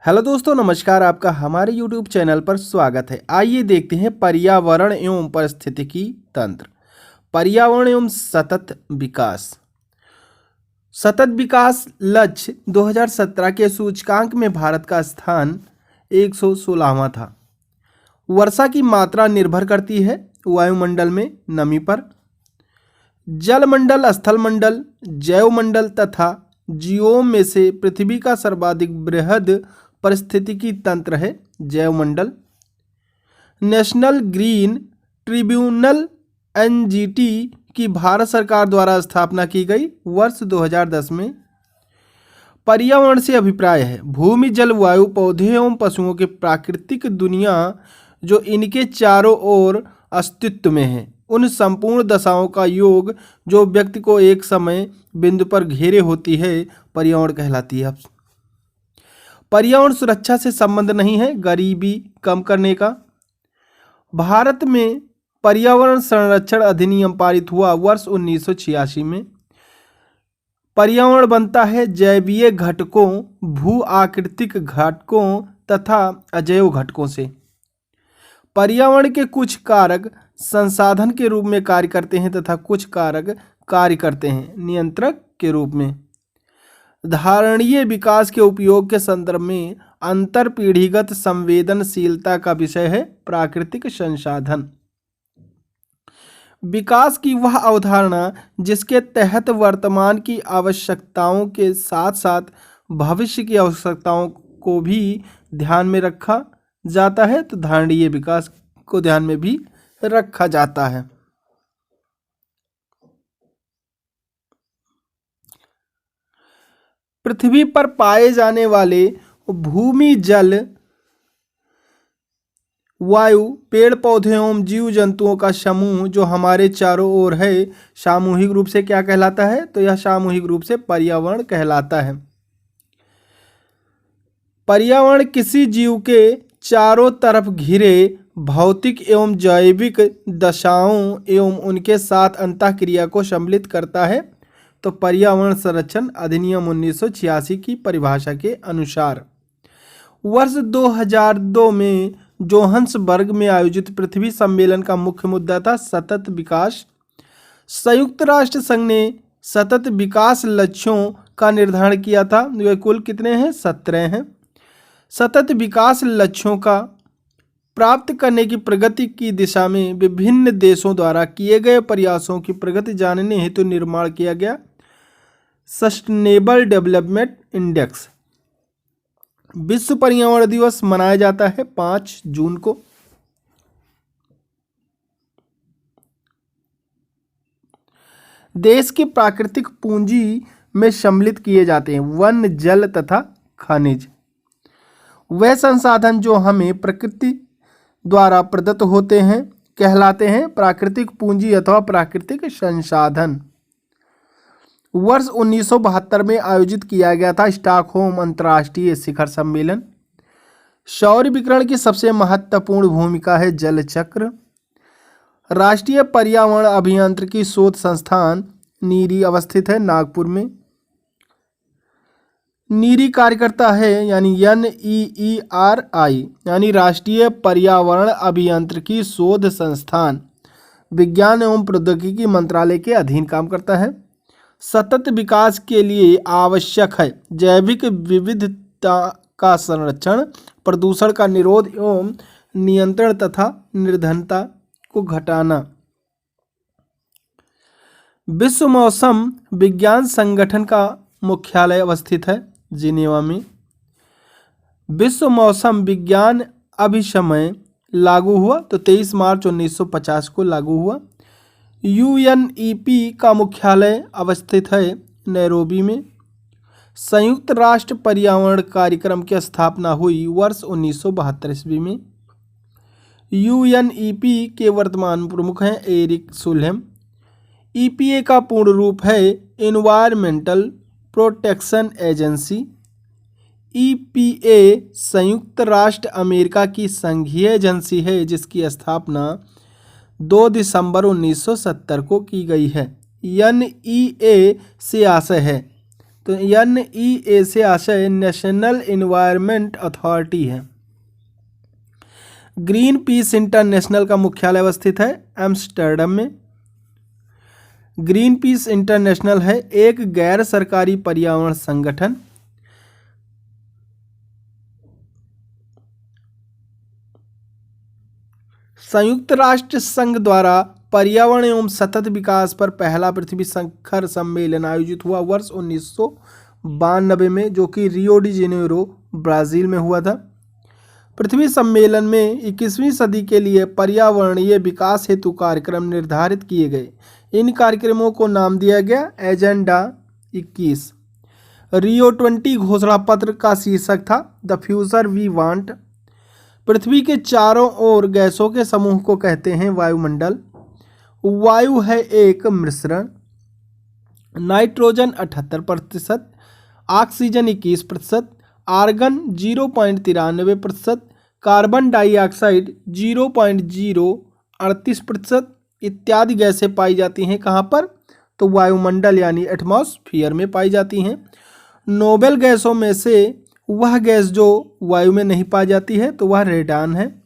Hello दोस्तों, नमस्कार। आपका हमारे YouTube चैनल पर स्वागत है। आइए देखते हैं पर्यावरण एवं पारिस्थितिकी तंत्र। पर्यावरण एवं सतत विकास। सतत विकास लक्ष्य 2017 के सूचकांक में भारत का स्थान 116वां था। वर्षा की मात्रा निर्भर करती है वायुमंडल में नमी पर। जलमंडल, स्थलमंडल, जैवमंडल तथा जीवों में से पृथ्वी का सर्वाधिक बृहद पारिस्थितिकी तंत्र है जैवमंडल। नेशनल ग्रीन ट्रिब्यूनल एनजीटी की भारत सरकार द्वारा स्थापना की गई वर्ष 2010 में। पर्यावरण से अभिप्राय है भूमि, जल, वायु, पौधे एवं पशुओं की प्राकृतिक दुनिया जो इनके चारों ओर अस्तित्व में है, उन संपूर्ण दशाओं का योग जो व्यक्ति को एक समय बिंदु पर घेरे होती है, पर्यावरण कहलाती है। पर्यावरण सुरक्षा से संबंध नहीं है गरीबी कम करने का। भारत में पर्यावरण संरक्षण अधिनियम पारित हुआ वर्ष 1986 में। पर्यावरण बनता है जैवीय घटकों, भू आकृतिक घटकों तथा अजैव घटकों से। पर्यावरण के कुछ कारक संसाधन के रूप में कार्य करते हैं तथा कुछ कारक कार्य करते हैं नियंत्रक के रूप में। धारणीय विकास के उपयोग के संदर्भ में अंतर पीढ़ीगत संवेदनशीलता का विषय है प्राकृतिक संसाधन। विकास की वह अवधारणा जिसके तहत वर्तमान की आवश्यकताओं के साथ साथ भविष्य की आवश्यकताओं को भी ध्यान में रखा जाता है, तो धारणीय विकास को ध्यान में भी रखा जाता है। पृथ्वी पर पाए जाने वाले भूमि, जल, वायु, पेड़ पौधे एवं जीव जंतुओं का समूह जो हमारे चारों ओर है, सामूहिक रूप से क्या कहलाता है? तो यह सामूहिक रूप से पर्यावरण कहलाता है। पर्यावरण किसी जीव के चारों तरफ घिरे भौतिक एवं जैविक दशाओं एवं उनके साथ अंतःक्रिया को सम्मिलित करता है। तो पर्यावरण संरक्षण अधिनियम 1986 की परिभाषा के अनुसार वर्ष 2002 में जोहान्सबर्ग में आयोजित पृथ्वी सम्मेलन का मुख्य मुद्दा था सतत विकास। संयुक्त राष्ट्र संघ ने सतत विकास लक्ष्यों का निर्धारण किया था। वे कुल कितने हैं? 17 हैं। सतत विकास लक्ष्यों का प्राप्त करने की प्रगति की दिशा में विभिन्न देशों द्वारा किए गए प्रयासों की प्रगति जानने हेतु निर्माण किया गया सस्टेनेबल डेवलपमेंट इंडेक्स। विश्व पर्यावरण दिवस मनाया जाता है 5 जून को। देश की प्राकृतिक पूंजी में सम्मिलित किए जाते हैं वन, जल तथा खनिज। वह संसाधन जो हमें प्रकृति द्वारा प्रदत्त होते हैं कहलाते हैं प्राकृतिक पूंजी अथवा प्राकृतिक संसाधन। वर्ष 1972 में आयोजित किया गया था स्टॉकहोम अंतर्राष्ट्रीय शिखर सम्मेलन। सौर विकिरण की सबसे महत्वपूर्ण भूमिका है जल चक्र। राष्ट्रीय पर्यावरण अभियांत्रिकी शोध संस्थान नीरी अवस्थित है नागपुर में। नीरी कार्य करता है यानी NEERI यानी राष्ट्रीय पर्यावरण अभियांत्रिकी शोध संस्थान विज्ञान एवं प्रौद्योगिकी मंत्रालय के अधीन काम करता है। सतत विकास के लिए आवश्यक है जैविक विविधता का संरक्षण, प्रदूषण का निरोध एवं नियंत्रण तथा निर्धनता को घटाना। विश्व मौसम विज्ञान संगठन का मुख्यालय अवस्थित है जिनेवा में। विश्व मौसम विज्ञान अभिसमय लागू हुआ तो 23 मार्च 1950 को लागू हुआ। UNEP का मुख्यालय अवस्थित है नैरोबी में। संयुक्त राष्ट्र पर्यावरण कार्यक्रम की स्थापना हुई वर्ष 1972 ईस्वी में। UNEP के वर्तमान प्रमुख हैं एरिक सोलहेम। EPA का पूर्ण रूप है एनवायरमेंटल प्रोटेक्शन एजेंसी। EPA संयुक्त राष्ट्र अमेरिका की संघीय एजेंसी है जिसकी स्थापना 2 दिसंबर 1970 को की गई है। NEA से आशय है तो NEA से आशय नेशनल एनवायरनमेंट अथॉरिटी है। ग्रीन पीस इंटरनेशनल का मुख्यालय अवस्थित है एम्स्टर्डम में। ग्रीन पीस इंटरनेशनल है एक गैर सरकारी पर्यावरण संगठन। संयुक्त राष्ट्र संघ द्वारा पर्यावरण एवं सतत विकास पर पहला पृथ्वी शिखर सम्मेलन आयोजित हुआ वर्ष 1992 में, जो कि रियो डी जेनेरो ब्राजील में हुआ था। पृथ्वी सम्मेलन में 21वीं सदी के लिए पर्यावरणीय विकास हेतु कार्यक्रम निर्धारित किए गए। इन कार्यक्रमों को नाम दिया गया एजेंडा 21। रियो 20 घोषणा पत्र का शीर्षक था द फ्यूचर वी वांट। पृथ्वी के चारों ओर गैसों के समूह को कहते हैं वायुमंडल। वायु है एक मिश्रण। Nitrogen 78%, oxygen 21%, argon 0.93%, carbon dioxide 0.038% इत्यादि गैसें पाई जाती हैं। कहाँ पर? तो वायुमंडल यानी एटमॉस्फेयर में पाई जाती हैं। नोबेल गैसों में से वह गैस जो वायु में नहीं पाई जाती है तो वह रेडान है।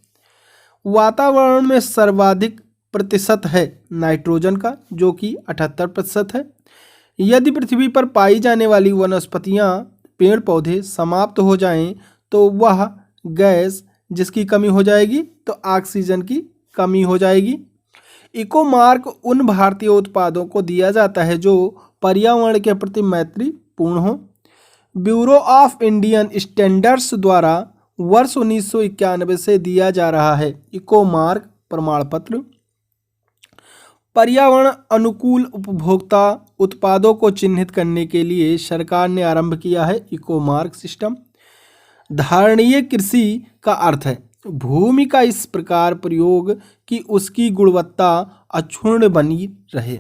वातावरण में सर्वाधिक प्रतिशत है नाइट्रोजन का, जो कि 78% है। यदि पृथ्वी पर पाई जाने वाली वनस्पतियां, पेड़ पौधे समाप्त हो जाएं तो वह गैस जिसकी कमी हो जाएगी तो ऑक्सीजन की कमी हो जाएगी। इको मार्क उन भारतीय उत्पादों को दिया जाता है जो पर्यावरण के प्रति मैत्रीपूर्ण हो। ब्यूरो ऑफ इंडियन स्टैंडर्ड्स द्वारा वर्ष 1991 से दिया जा रहा है इको मार्क प्रमाण पत्र। पर्यावरण अनुकूल उपभोक्ता उत्पादों को चिन्हित करने के लिए सरकार ने आरंभ किया है इको मार्क सिस्टम। धारणीय कृषि का अर्थ है भूमि का इस प्रकार प्रयोग कि उसकी गुणवत्ता अक्षुण्ण बनी रहे।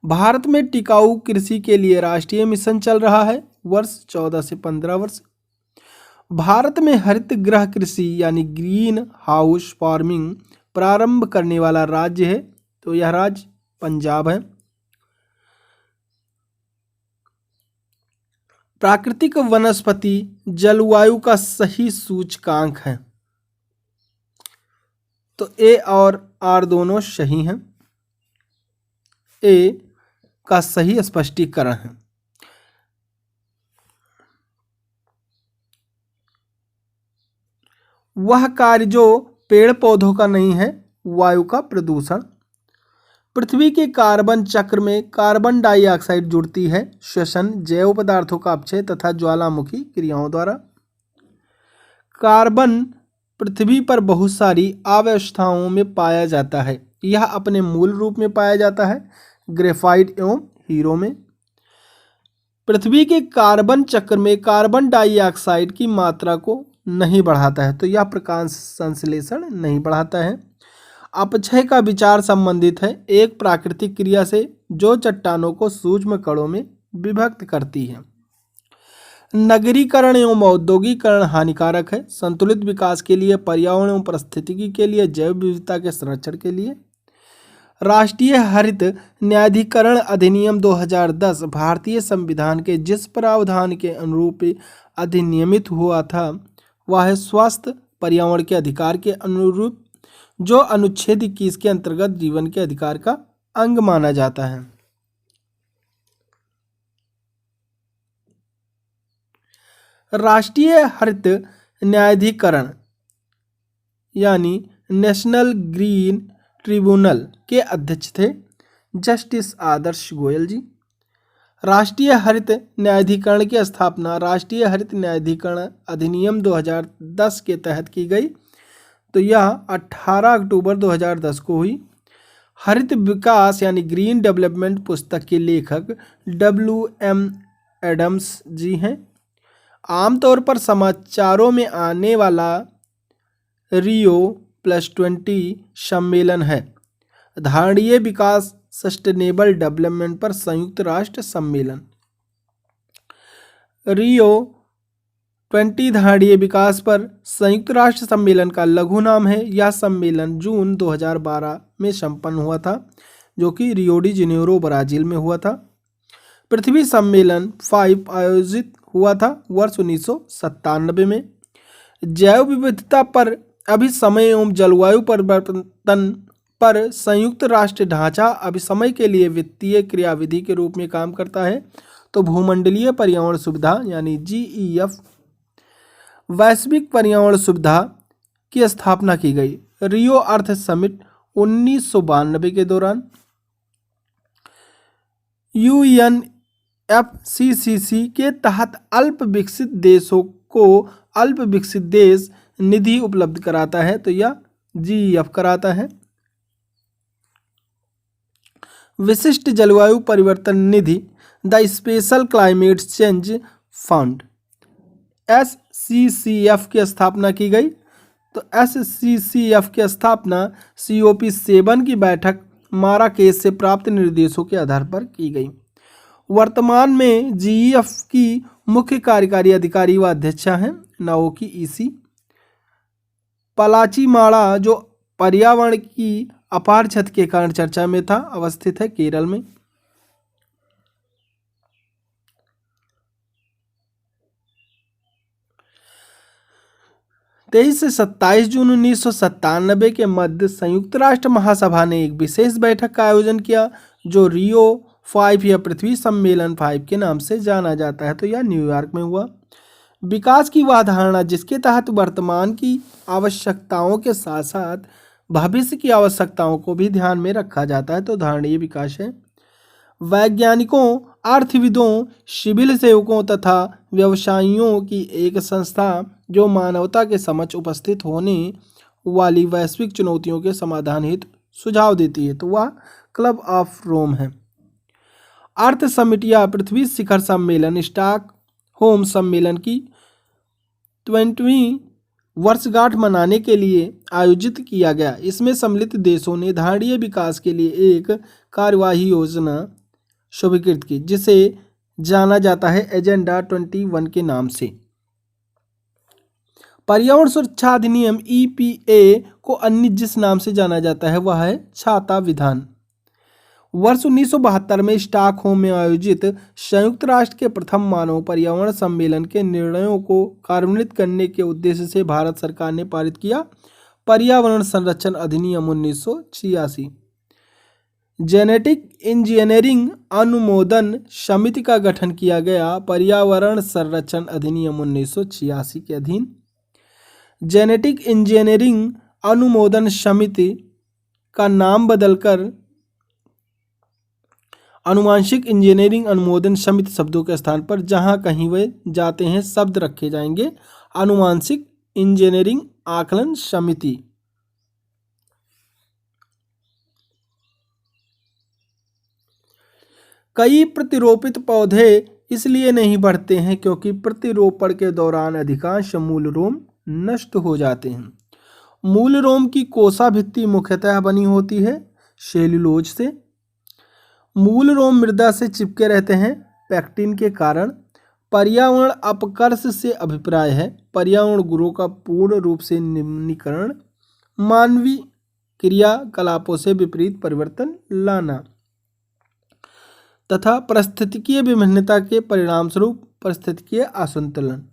भारत में टिकाऊ कृषि के लिए राष्ट्रीय मिशन चल रहा है वर्ष 14 से 15 वर्ष। भारत में हरित गृह कृषि यानी ग्रीन हाउस फार्मिंग प्रारंभ करने वाला राज्य है, तो यह राज्य पंजाब है। प्राकृतिक वनस्पति जलवायु का सही सूचकांक है, तो ए और आर दोनों सही हैं। ए का सही स्पष्टीकरण है। वह कार्य जो पेड़ पौधों का नहीं है, वायु का प्रदूषण। पृथ्वी के कार्बन चक्र में कार्बन डाइऑक्साइड जुड़ती है श्वसन, जैव पदार्थों का अपचय तथा ज्वालामुखी क्रियाओं द्वारा। कार्बन पृथ्वी पर बहुत सारी अवस्थाओं में पाया जाता है। यह अपने मूल रूप में पाया जाता है ग्रेफाइट एवं हीरो में। पृथ्वी के कार्बन चक्र में कार्बन डाइऑक्साइड की मात्रा को नहीं बढ़ाता है, तो यह प्रकाश संश्लेषण नहीं बढ़ाता है। अपक्षय का विचार संबंधित है एक प्राकृतिक क्रिया से जो चट्टानों को सूक्ष्म कणों में विभक्त करती है। नगरीकरण एवं औद्योगिकरण हानिकारक है। संतुलित विकास के लिए, पर्यावरण एवं पारिस्थितिकी के लिए, जैव विविधता के संरक्षण के लिए। राष्ट्रीय हरित न्यायाधिकरण अधिनियम 2010 भारतीय संविधान के जिस प्रावधान के अनुरूप अधिनियमित हुआ था वह है स्वास्थ्य पर्यावरण के अधिकार के अनुरूप, जो अनुच्छेद 21 के अंतर्गत जीवन के अधिकार का अंग माना जाता है। राष्ट्रीय हरित न्यायाधिकरण यानी नेशनल ग्रीन ट्रिब्यूनल के अध्यक्ष थे जस्टिस आदर्श गोयल जी। राष्ट्रीय हरित न्यायाधिकरण की स्थापना राष्ट्रीय हरित न्यायाधिकरण अधिनियम 2010 के तहत की गई, तो यह 18 अक्टूबर 2010 को हुई। हरित विकास यानी ग्रीन डेवलपमेंट पुस्तक के लेखक WM एडम्स जी हैं। आमतौर पर समाचारों में आने वाला Rio+20 सम्मेलन है। धारणीय विकास सस्टेनेबल डेवलपमेंट पर संयुक्त राष्ट्र सम्मेलन। Rio+20 धारणीय विकास पर संयुक्त राष्ट्र सम्मेलन का लघु नाम है। यह सम्मेलन जून 2012 में संपन्न हुआ था, जो कि रियो डी जेनेरो ब्राजील में हुआ था। पृथ्वी सम्मेलन 5 आयोजित हुआ था वर्ष 1997 में। जैव विविधता पर अभिसमय एवं जलवायु परिवर्तन पर संयुक्त राष्ट्र ढांचा अभिसमय के लिए वित्तीय क्रियाविधि के रूप में काम करता है। तो भूमंडलीय पर्यावरण सुविधा यानी GEF वैश्विक पर्यावरण सुविधा की स्थापना की गई रियो अर्थ समिट 1992 के दौरान। UNFCCC के तहत अल्प विकसित देशों को अल्प विकसित देश निधि उपलब्ध कराता है, तो यह GEF कराता है। विशिष्ट जलवायु परिवर्तन निधि the special climate change fund SCCF की स्थापना की गई। तो SCCF की स्थापना COP7 की बैठक माराकेश से प्राप्त निर्देशों के आधार पर की गई। वर्तमान में GEF की मुख्य कार्यकारी अधिकारी व अध्यक्षा हैं नाओकी ईसी। पलाचीमाड़ा जो पर्यावरण की अपार क्षति के कारण चर्चा में था, अवस्थित है केरल में। तेईस से 27 जून 1997 के मध्य संयुक्त राष्ट्र महासभा ने एक विशेष बैठक का आयोजन किया जो रियो 5 या पृथ्वी सम्मेलन 5 के नाम से जाना जाता है। तो यह न्यूयॉर्क में हुआ। विकास की वह धारणा जिसके तहत वर्तमान की आवश्यकताओं के साथ साथ भविष्य की आवश्यकताओं को भी ध्यान में रखा जाता है, तो धारणीय विकास है। वैज्ञानिकों, अर्थविदों, सिविल सेवकों तथा व्यवसायियों की एक संस्था जो मानवता के समक्ष उपस्थित होने वाली वैश्विक चुनौतियों के समाधान हेतु सुझाव देती है, तो वह क्लब ऑफ रोम है। अर्थ समिट या पृथ्वी शिखर सम्मेलन स्टॉकहोम सम्मेलन की 20वीं वर्षगांठ मनाने के लिए आयोजित किया गया। इसमें सम्मिलित देशों ने धारणीय विकास के लिए एक कार्यवाही योजना स्वीकृत की जिसे जाना जाता है एजेंडा 21 के नाम से। पर्यावरण सुरक्षा अधिनियम EPA को अन्य जिस नाम से जाना जाता है वह है छाता विधान। वर्ष 1972 में स्टॉकहोम में आयोजित संयुक्त राष्ट्र के प्रथम मानव पर्यावरण सम्मेलन के निर्णयों को कार्यान्वित करने के उद्देश्य से भारत सरकार ने पारित किया पर्यावरण संरक्षण अधिनियम 1986। जेनेटिक इंजीनियरिंग अनुमोदन समिति का गठन किया गया पर्यावरण संरक्षण अधिनियम 1986 के अधीन। जेनेटिक इंजीनियरिंग अनुमोदन समिति का नाम बदलकर आनुवांशिक इंजीनियरिंग अनुमोदन समिति शब्दों के स्थान पर जहां कहीं वे जाते हैं शब्द रखे जाएंगे आनुवांशिक इंजीनियरिंग आकलन समिति। कई प्रतिरोपित पौधे इसलिए नहीं बढ़ते हैं क्योंकि प्रतिरोपण के दौरान अधिकांश मूल रोम नष्ट हो जाते हैं। मूल रोम की कोसा भित्ति मुख्यतः बनी होती है सेल्यूलोज से। मूल रोम मृदा से चिपके रहते हैं पैक्टिन के कारण। पर्यावरण अपकर्ष से अभिप्राय है पर्यावरण गुणों का पूर्ण रूप से निम्नीकरण, मानवीय क्रियाकलापों से विपरीत परिवर्तन लाना तथा पारिस्थितिकीय विभिन्नता के परिणामस्वरूप पारिस्थितिकीय असंतुलन।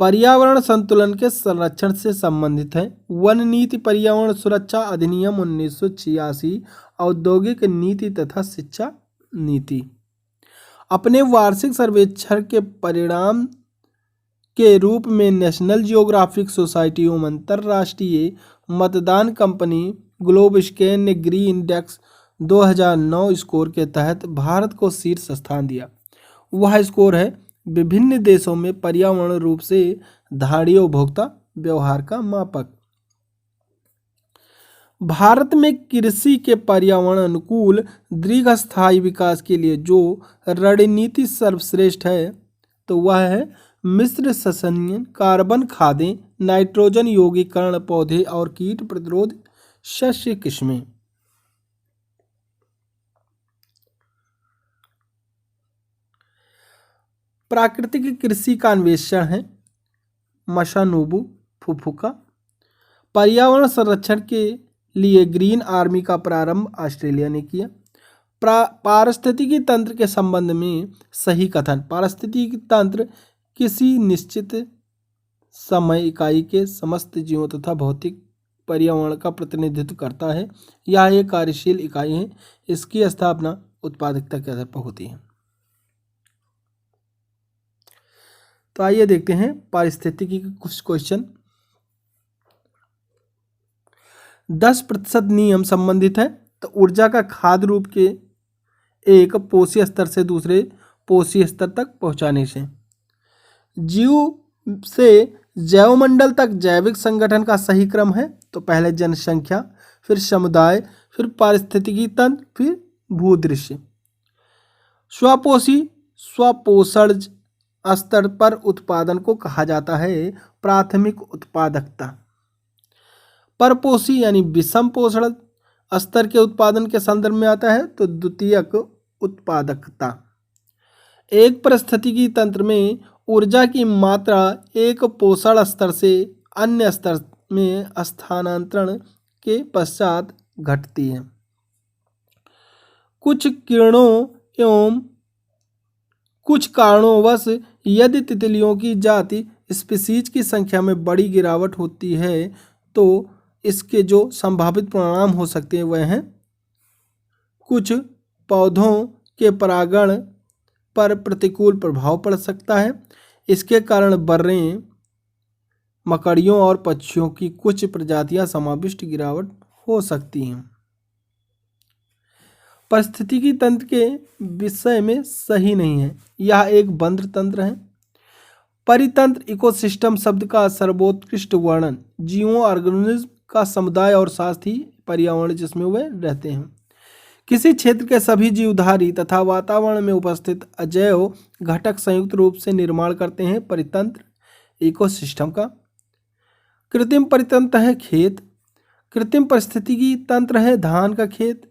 पर्यावरण संतुलन के संरक्षण से संबंधित है। वन नीति, पर्यावरण सुरक्षा अधिनियम 1986, औद्योगिक नीति तथा शिक्षा नीति। अपने वार्षिक सर्वेक्षण के परिणाम के रूप में नेशनल जियोग्राफिक सोसाइटी एवं अंतर्राष्ट्रीय मतदान कंपनी ग्लोब स्कैन ने ग्रीन इंडेक्स 2009 स्कोर के तहत भारत को शीर्ष स्थान दिया। वह स्कोर है विभिन्न देशों में पर्यावरण रूप से धारणीय उपभोक्ता व्यवहार का मापक। भारत में कृषि के पर्यावरण अनुकूल दीर्घस्थायी विकास के लिए जो रणनीति सर्वश्रेष्ठ है तो वह है मिश्र संचयन, कार्बन खादें, नाइट्रोजन यौगिकरण, पौधे और कीट प्रतिरोध शस्य किस्में। प्राकृतिक कृषि का अन्वेषण है मसानोबु फुफुका। पर्यावरण संरक्षण के लिए ग्रीन आर्मी का प्रारंभ ऑस्ट्रेलिया ने किया। पारिस्थितिकी तंत्र के संबंध में सही कथन। पारिस्थितिकी तंत्र किसी निश्चित समय इकाई के समस्त जीवों तथा भौतिक पर्यावरण का प्रतिनिधित्व करता है। यह एक कार्यशील इकाई है। इसकी स्थापना उत्पादकता के आधार पर होती है। तो आइए देखते हैं पारिस्थितिकी के कुछ क्वेश्चन। 10% नियम संबंधित है। तो ऊर्जा का खाद्य रूप के एक पोषी स्तर से दूसरे पोषी स्तर तक पहुंचाने से। जीव से जैवमंडल तक जैविक संगठन का सही क्रम है। तो पहले जनसंख्या, फिर समुदाय, फिर पारिस्थितिकी तंत्र, फिर भूदृश्य। स्वपोषी स्वपोषण स्तर पर उत्पादन को कहा जाता है प्राथमिक उत्पादकता। परपोषी यानी विषम पोषण स्तर के उत्पादन के संदर्भ में आता है तो द्वितीयक उत्पादकता। एक पारिस्थितिकी तंत्र में ऊर्जा की मात्रा एक पोषण स्तर से अन्य स्तर में स्थानांतरण के पश्चात घटती है। कुछ कारणोंवश यदि तितलियों की जाति स्पीशीज की संख्या में बड़ी गिरावट होती है तो इसके जो संभावित परिणाम हो सकते हैं वह हैं कुछ पौधों के परागण पर प्रतिकूल प्रभाव पड़ सकता है। इसके कारण बर्रें, मकड़ियों और पक्षियों की कुछ प्रजातियां समाविष्ट गिरावट हो सकती हैं। पारिस्थितिकी तंत्र के विषय में सही नहीं है। यह एक बंद तंत्र है। परितंत्र इकोसिस्टम शब्द का सर्वोत्कृष्ट वर्णन जीवों, ऑर्गेनिज्म का समुदाय और साथ ही पर्यावरण जिसमें वे रहते हैं। किसी क्षेत्र के सभी जीवधारी तथा वातावरण में उपस्थित अजैव घटक संयुक्त रूप से निर्माण करते हैं परितंत्र इकोसिस्टम का। कृत्रिम परितंत्र है खेत। कृत्रिम पारिस्थितिकी तंत्र है धान का खेत।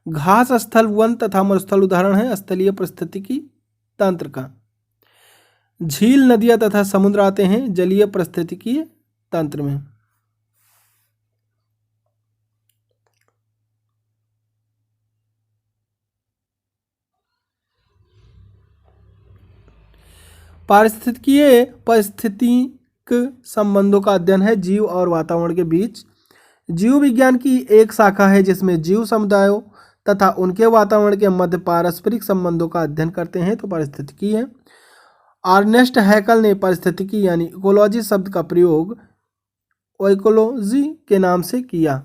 घास स्थल, वन तथा मरुस्थल उदाहरण है स्थलीय पारिस्थितिकी तंत्र का। झील, नदियां तथा समुद्र आते हैं जलीय पारिस्थितिकी तंत्र में। पारिस्थितिक संबंधों का अध्ययन है जीव और वातावरण के बीच। जीव विज्ञान की एक शाखा है जिसमें जीव समुदायों तथा उनके वातावरण के मध्य पारस्परिक संबंधों का अध्ययन करते हैं तो पारिस्थितिकी है। अर्नेस्ट हैकल ने पारिस्थितिकी यानी इकोलॉजी शब्द का प्रयोग इकोलॉजी के नाम से किया।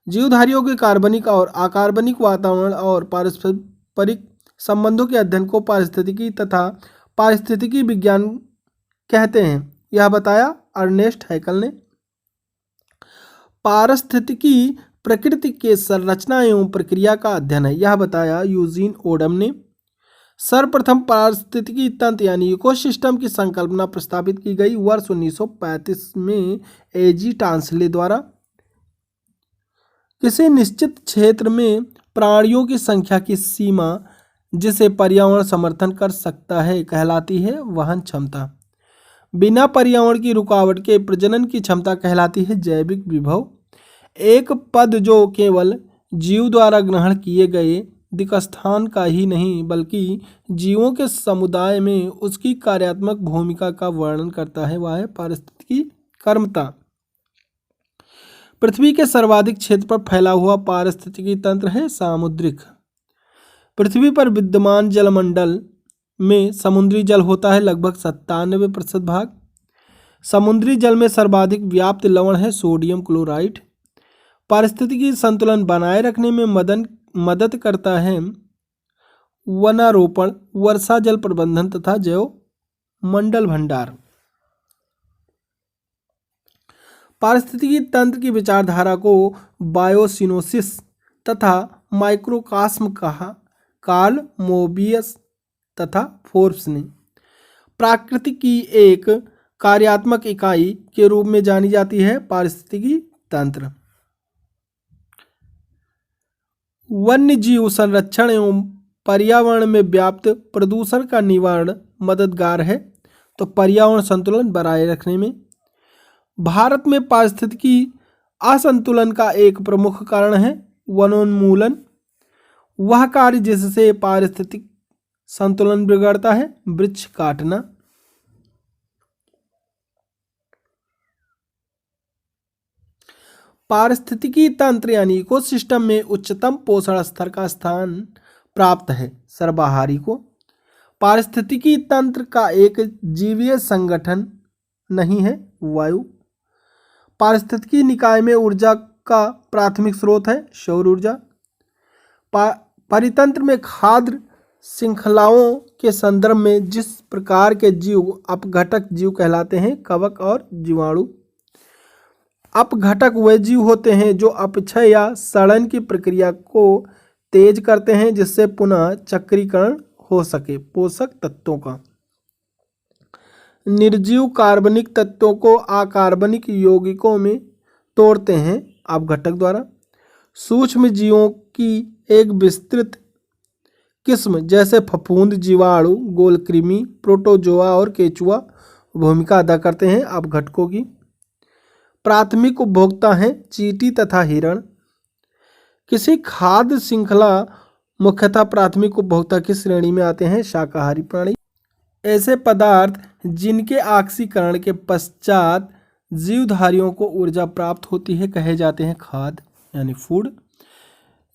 जीवधारियों के कार्बनिक और अकार्बनिक वातावरण और पारस्परिक संबंधों के अध्ययन को पारिस्थितिकी तथा पारिस्थितिकी विज्ञान कहते हैं। यह बताया अर्नेस्ट हैकल ने। पारिस्थितिकी प्रकृति के संरचना एवं प्रक्रिया का अध्ययन है। यह बताया यूजीन ओडम ने। सर्वप्रथम पारिस्थितिकी तंत्र यानी इकोसिस्टम की संकल्पना प्रस्तावित की गई वर्ष 1935 में एजी टांसले द्वारा। किसी निश्चित क्षेत्र में प्राणियों की संख्या की सीमा जिसे पर्यावरण समर्थन कर सकता है कहलाती है वहन क्षमता। बिना पर्यावरण की रुकावट के प्रजनन की क्षमता कहलाती है जैविक विभव। एक पद जो केवल जीव द्वारा ग्रहण किए गए दिक्स्थान का ही नहीं बल्कि जीवों के समुदाय में उसकी कार्यात्मक भूमिका का वर्णन करता है वह है पारिस्थितिकी कर्मता। पृथ्वी के सर्वाधिक क्षेत्र पर फैला हुआ पारिस्थितिकी तंत्र है सामुद्रिक। पृथ्वी पर विद्यमान जलमंडल में समुद्री जल होता है लगभग 97% भाग। समुद्री जल में सर्वाधिक व्याप्त लवण है सोडियम क्लोराइड। पारिस्थितिकी संतुलन बनाए रखने में मदद करता है वनारोपण, वर्षा जल प्रबंधन तथा जैव मंडल भंडार। पारिस्थितिकी तंत्र की विचारधारा को बायोसिनोसिस तथा माइक्रोकास्म कहा। कार्ल मोबियस तथा फोर्ब्स ने प्रकृति की एक कार्यात्मक इकाई के रूप में जानी जाती है पारिस्थितिकी तंत्र। वन्य जीव संरक्षण एवं पर्यावरण में व्याप्त प्रदूषण का निवारण मददगार है तो पर्यावरण संतुलन बनाए रखने में। भारत में पारिस्थितिकी असंतुलन का एक प्रमुख कारण है वनोन्मूलन। वह कार्य जिससे पारिस्थितिक संतुलन बिगड़ता है, वृक्ष काटना। पारिस्थितिकी तंत्र यानी इकोसिस्टम में उच्चतम पोषण स्तर का स्थान प्राप्त है सर्वाहारी को। पारिस्थितिकी तंत्र का एक जीवीय संगठन नहीं है वायु। पारिस्थितिकी निकाय में ऊर्जा का प्राथमिक स्रोत है सौर ऊर्जा। परितंत्र में खाद्य श्रृंखलाओं के संदर्भ में जिस प्रकार के जीव अपघटक जीव कहलाते हैं, कवक और जीवाणु। अपघटक वे जीव होते हैं जो अपक्षय या सड़न की प्रक्रिया को तेज करते हैं जिससे पुनः चक्रीकरण हो सके पोषक तत्वों का। निर्जीव कार्बनिक तत्वों को अकार्बनिक यौगिकों में तोड़ते हैं अपघटक द्वारा। सूक्ष्म जीवों की एक विस्तृत किस्म जैसे फफूंद, जीवाणु, गोलकृमि, प्रोटोजोआ और केचुआ भूमिका अदा करते हैं अपघटकों की। प्राथमिक उपभोक्ता हैं चींटी तथा हिरण। किसी खाद्य श्रृंखला मुख्यतः प्राथमिक उपभोक्ता की श्रेणी में आते हैं शाकाहारी प्राणी। ऐसे पदार्थ जिनके ऑक्सीकरण के पश्चात जीवधारियों को ऊर्जा प्राप्त होती है कहे जाते हैं खाद्य यानी फूड।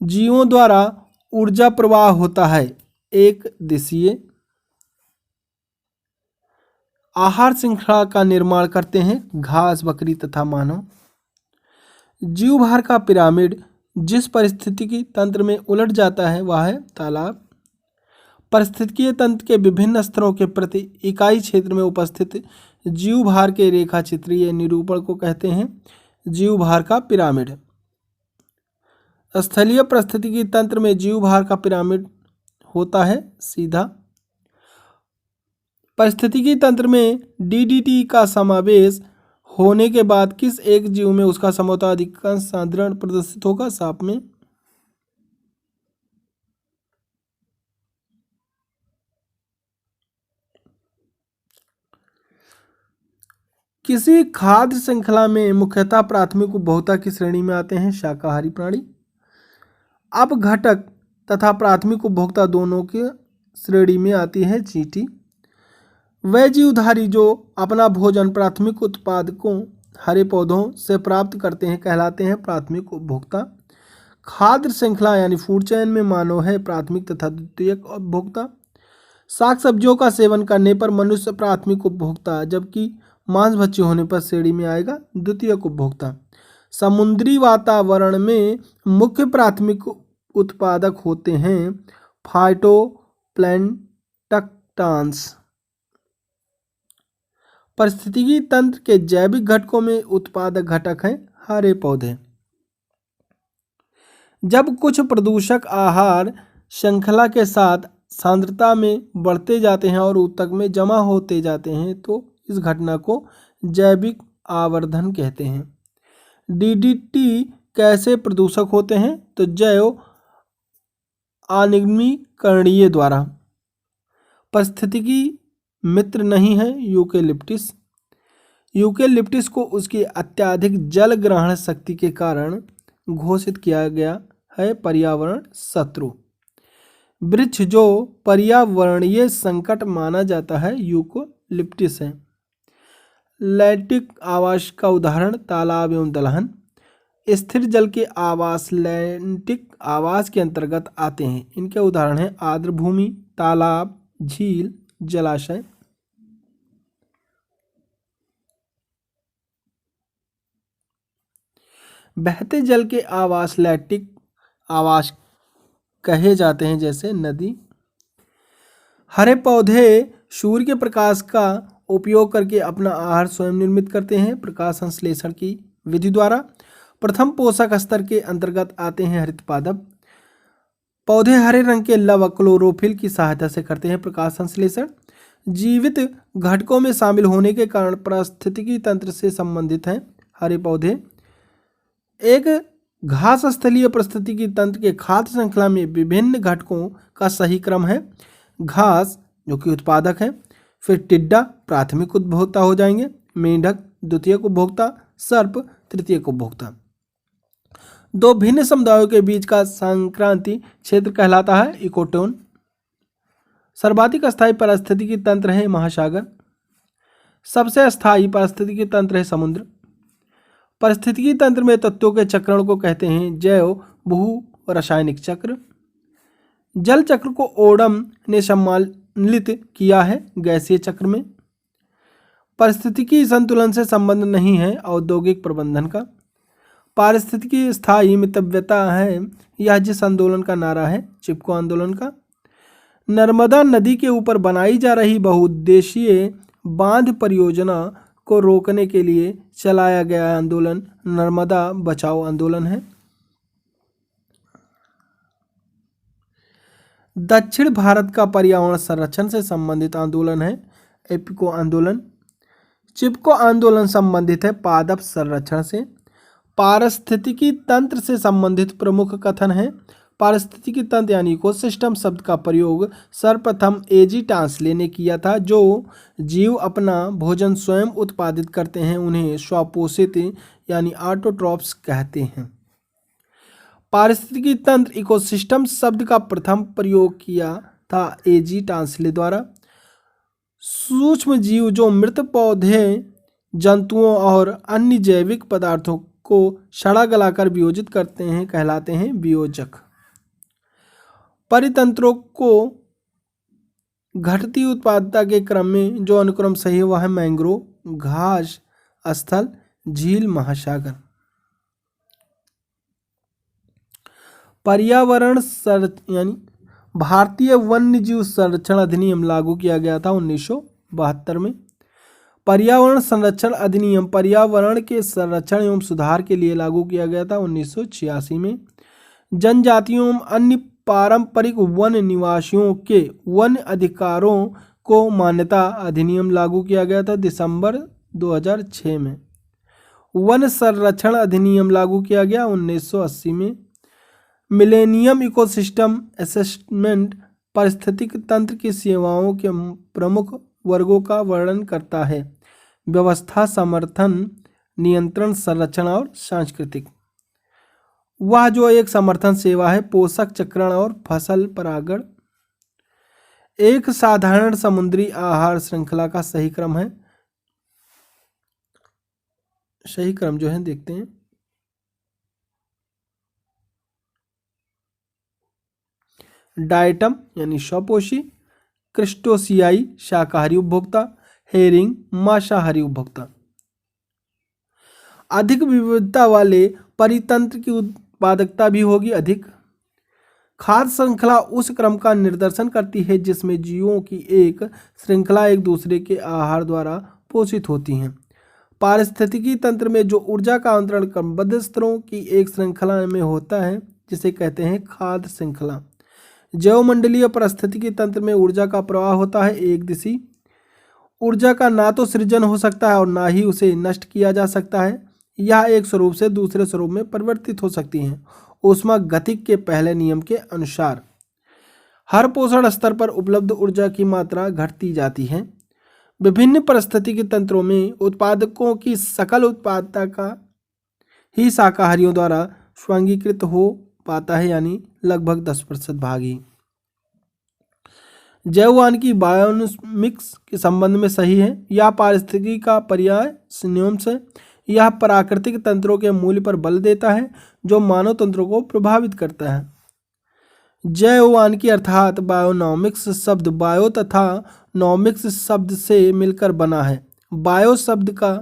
जीवों द्वारा ऊर्जा प्रवाह होता है एक दिशीय। आहार श्रृंखला का निर्माण करते हैं घास, बकरी तथा मानव। जीवभार का पिरामिड जिस पारिस्थितिकी तंत्र में उलट जाता है वह है तालाब। पारिस्थितिकीय तंत्र के विभिन्न स्तरों के प्रति इकाई क्षेत्र में उपस्थित जीवभार के रेखा चित्रीय निरूपण को कहते हैं जीवभार का पिरामिड। स्थलीय पारिस्थितिकी तंत्र में जीवभार का पिरामिड होता है सीधा। पारिस्थितिकी तंत्र में डीडीटी का समावेश होने के बाद किस एक जीव में उसका समता अधिकांश साधारण प्रदर्शित होगा? सांप में। किसी खाद्य श्रृंखला में मुख्यतः प्राथमिक उपभोक्ता की श्रेणी में आते हैं शाकाहारी प्राणी। अपघटक तथा प्राथमिक उपभोक्ता दोनों की श्रेणी में आती है चींटी। वह जीवधारी जो अपना भोजन प्राथमिक उत्पादकों हरे पौधों से प्राप्त करते हैं कहलाते हैं प्राथमिक उपभोक्ता। खाद्य श्रृंखला यानी फूड चेन में मानव है प्राथमिक तथा द्वितीयक उपभोक्ता। साग सब्जियों का सेवन करने पर मनुष्य प्राथमिक उपभोक्ता जबकि मांस भक्षी होने पर श्रेणी में आएगा द्वितीयक उपभोक्ता। समुद्री वातावरण में मुख्य प्राथमिक उत्पादक होते हैं फाइटोप्लैंक्टन्स। पारिस्थितिकी तंत्र के जैविक घटकों में उत्पादक घटक हैं हरे पौधे। जब कुछ प्रदूषक आहार श्रृंखला के साथ सांद्रता में बढ़ते जाते हैं और ऊतक में जमा होते जाते हैं तो इस घटना को जैविक आवर्धन कहते हैं। डीडीटी कैसे प्रदूषक होते हैं? तो जैव अनियमिकरणीय द्वारा। पारिस्थितिकी मित्र नहीं है यूकेलिप्टिस। यूकेलिप्टिस को उसकी अत्यधिक जल ग्रहण शक्ति के कारण घोषित किया गया है पर्यावरण शत्रु। वृक्ष जो पर्यावरणीय संकट माना जाता है यूकेलिप्टिस है। लैटिक आवास का उदाहरण तालाब एवं दलहन। स्थिर जल के आवास लैटिक आवास के अंतर्गत आते हैं। इनके उदाहरण हैं आर्द्र भूमि, तालाब, झील, जलाशय। बहते जल के आवास लैटिक आवास कहे जाते हैं जैसे नदी। हरे पौधे सूर्य के प्रकाश का उपयोग करके अपना आहार स्वयं निर्मित करते हैं प्रकाश संश्लेषण की विधि द्वारा। प्रथम पोषक स्तर के अंतर्गत आते हैं हरित पादप। पौधे हरे रंग के लवण क्लोरोफिल की सहायता से करते हैं प्रकाश संश्लेषण। जीवित घटकों में शामिल होने के कारण पारिस्थितिकी तंत्र से संबंधित हैं हरे पौधे। एक घास स्थलीय पारिस्थितिकी तंत्र के खाद्य श्रृंखला में विभिन्न घटकों का सही क्रम है। घास जो कि उत्पादक है, फिर टिड्डा प्राथमिक उपभोक्ता हो जाएंगे, मेंढक द्वितीयक उपभोक्ता, सर्प तृतीयक उपभोक्ता। दो भिन्न समुदायों के बीच का संक्रांति क्षेत्र कहलाता है इकोटोन। सर्वाधिक अस्थायी पारिस्थितिकी तंत्र है महासागर। सबसे अस्थायी पारिस्थितिकी तंत्र है समुद्र। पारिस्थितिकी तंत्र में तत्वों के चक्रण को कहते हैं जैव भू रासायनिक चक्र। जल चक्र को ओडम ने सम्मिलित किया है गैसीय चक्र में। पारिस्थितिकी संतुलन से संबंध नहीं है औद्योगिक प्रबंधन का। पारिस्थितिकी स्थायी मितव्यता है, यह जिस आंदोलन का नारा है चिपको आंदोलन का। नर्मदा नदी के ऊपर बनाई जा रही बहुउद्देशीय बांध परियोजना को रोकने के लिए चलाया गया आंदोलन नर्मदा बचाओ आंदोलन है। दक्षिण भारत का पर्यावरण संरक्षण से संबंधित आंदोलन है एपिको आंदोलन। चिपको आंदोलन संबंधित है पादप संरक्षण से। पारिस्थितिकी तंत्र से संबंधित प्रमुख कथन है। पारिस्थितिकी तंत्र यानी इकोसिस्टम शब्द का प्रयोग सर्वप्रथम एजी टांसले ने किया था। जो जीव अपना भोजन स्वयं उत्पादित करते हैं उन्हें स्वपोषित यानी ऑटोट्रॉफ्स कहते हैं। पारिस्थितिकी तंत्र इकोसिस्टम शब्द का प्रथम प्रयोग किया था एजी टांसले द्वारा। सूक्ष्म जीव जो मृत पौधे जंतुओं और अन्य जैविक पदार्थों को सड़ा गलाकर वियोजित करते हैं कहलाते हैं वियोजक। परितंत्रों को घटती उत्पादकता के क्रम में जो अनुक्रम सही है वह है मैंग्रोव, घास स्थल, झील, महासागर। पर्यावरण यानी भारतीय वन्यजीव संरक्षण अधिनियम लागू किया गया था 1972 में। पर्यावरण संरक्षण अधिनियम पर्यावरण के संरक्षण एवं सुधार के लिए लागू किया गया था 1986 में। जनजातियों एवं अन्य पारंपरिक वन निवासियों के वन अधिकारों को मान्यता अधिनियम लागू किया गया था दिसंबर 2006 में। वन संरक्षण अधिनियम लागू किया गया 1980 में। मिलेनियम इकोसिस्टम असेसमेंट पारिस्थितिक तंत्र की सेवाओं के प्रमुख वर्गों का वर्णन करता है। व्यवस्था, समर्थन, नियंत्रण, संरक्षण और सांस्कृतिक। वह जो एक समर्थन सेवा है, पोषक चक्रण और फसल परागण। एक साधारण समुद्री आहार श्रृंखला का सही क्रम है। सही क्रम जो है देखते हैं। डाइटम यानी स्वपोषी, क्रिस्टोसियाई शाकाहारी उपभोक्ता, हेरिंग मांसाहारी उपभोक्ता। अधिक विविधता वाले परितंत्र की उत्पादकता भी होगी अधिक। खाद्य श्रृंखला उस क्रम का निर्देशन करती है जिसमें जीवों की एक श्रृंखला एक दूसरे के आहार द्वारा पोषित होती हैं। पारिस्थितिकी तंत्र में जो ऊर्जा का अंतरण क्रमबद्ध स्तरों की एक श्रृंखला में होता है जिसे कहते हैं खाद्य श्रृंखला। जैवमंडलीय पारिस्थितिकी तंत्र में ऊर्जा का प्रवाह होता है एक दिशी। ऊर्जा का ना तो सृजन हो सकता है और ना ही उसे नष्ट किया जा सकता है। यह एक स्वरूप से दूसरे स्वरूप में परिवर्तित हो सकती हैं ऊष्मागतिकी के पहले नियम के अनुसार। हर पोषण स्तर पर उपलब्ध ऊर्जा की मात्रा घटती जाती है। विभिन्न पारिस्थितिकी तंत्रों में उत्पादकों की सकल उत्पादकता का ही शाकाहारियों द्वारा स्वांगीकृत हो पाता है यानी लगभग 10% भाग ही। जैववानिकी बायोमिक्स के संबंध में सही है। यह पारिस्थितिकी का पर्याय सिनोनिम्स है। यह प्राकृतिक तंत्रों के मूल्य पर बल देता है जो मानव तंत्रों को प्रभावित करता है। जैववानिकी अर्थात बायोनॉमिक्स शब्द बायो तथा नॉमिक्स शब्द से मिलकर बना है। बायो शब्द का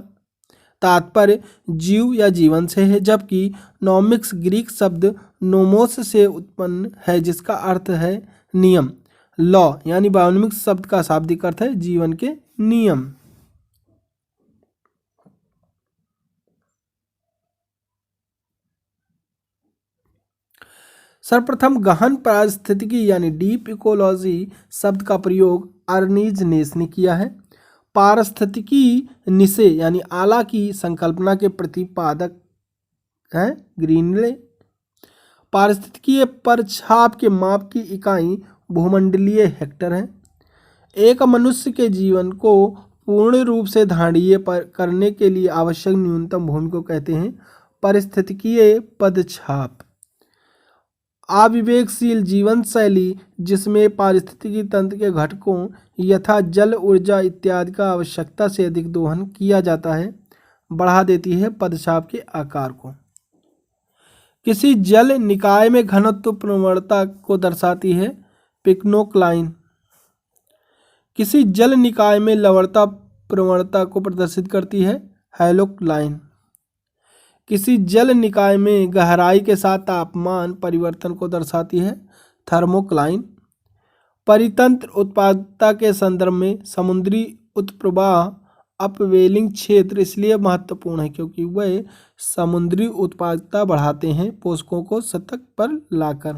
तात्पर्य जीव या जीवन से है जबकि नॉमिक्स ग्रीक शब्द नोमोस से उत्पन्न है जिसका अर्थ है नियम, लॉ। यानी बायोनॉमिक्स शब्द का शाब्दिक अर्थ है जीवन के नियम। सर्वप्रथम गहन पारिस्थितिकी यानी डीप इकोलॉजी शब्द का प्रयोग अर्नीज नेस ने किया है। पारिस्थितिकी निसे यानी आला की संकल्पना के प्रतिपादक हैं ग्रीनले। पारिस्थितिकीय परछाप के माप की इकाई भूमंडलीय हेक्टर है। एक मनुष्य के जीवन को पूर्ण रूप से धारणीय करने के लिए आवश्यक न्यूनतम भूमि को कहते हैं पारिस्थितिकीय पदछाप। अविवेकशील जीवन शैली जिसमें पारिस्थितिकी तंत्र के घटकों यथा जल, ऊर्जा इत्यादि का आवश्यकता से अधिक दोहन किया जाता है, बढ़ा देती है पदछाप के आकार को। किसी जल निकाय में घनत्व प्रवणता को दर्शाती है पिक्नोक्लाइन। किसी जल निकाय में लवणता प्रवणता को प्रदर्शित करती है हैलोक्लाइन। किसी जल निकाय में गहराई के साथ तापमान परिवर्तन को दर्शाती है थर्मोक्लाइन। परितंत्र उत्पादकता के संदर्भ में समुद्री उत्प्रवाह अपवेलिंग क्षेत्र इसलिए महत्वपूर्ण है क्योंकि वे समुद्री उत्पादकता बढ़ाते हैं पोषकों को सतह पर लाकर।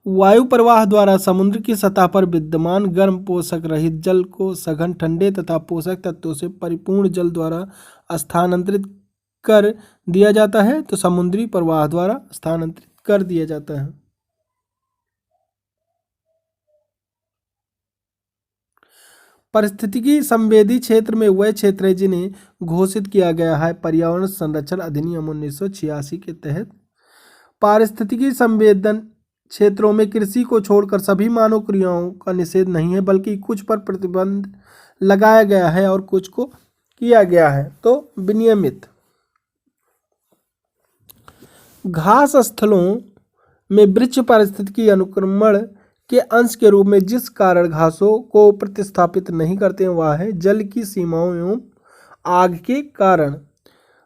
वायु प्रवाह द्वारा समुद्र की सतह पर विद्यमान गर्म पोषक रहित जल को सघन ठंडे तथा पोषक तत्वों से परिपूर्ण जल द्वारा स्थानांतरित कर दिया जाता है, तो समुद्री प्रवाह द्वारा स्थानांतरित कर दिया जाता है। पारिस्थितिकी संवेदी क्षेत्र में वह क्षेत्र है जिन्हें घोषित किया गया है पर्यावरण संरक्षण अधिनियम 1986 के तहत। पारिस्थितिकी संवेदन क्षेत्रों में कृषि को छोड़कर सभी मानव क्रियाओं का निषेध नहीं है, बल्कि कुछ पर प्रतिबंध लगाया गया है और कुछ को किया गया है तो विनियमित। घास स्थलों में वृक्ष पारिस्थितिकी अनुक्रमण के अंश के रूप में जिस कारण घासों को प्रतिस्थापित नहीं करते हैं वह है जल की सीमाओं एवं आग के कारण।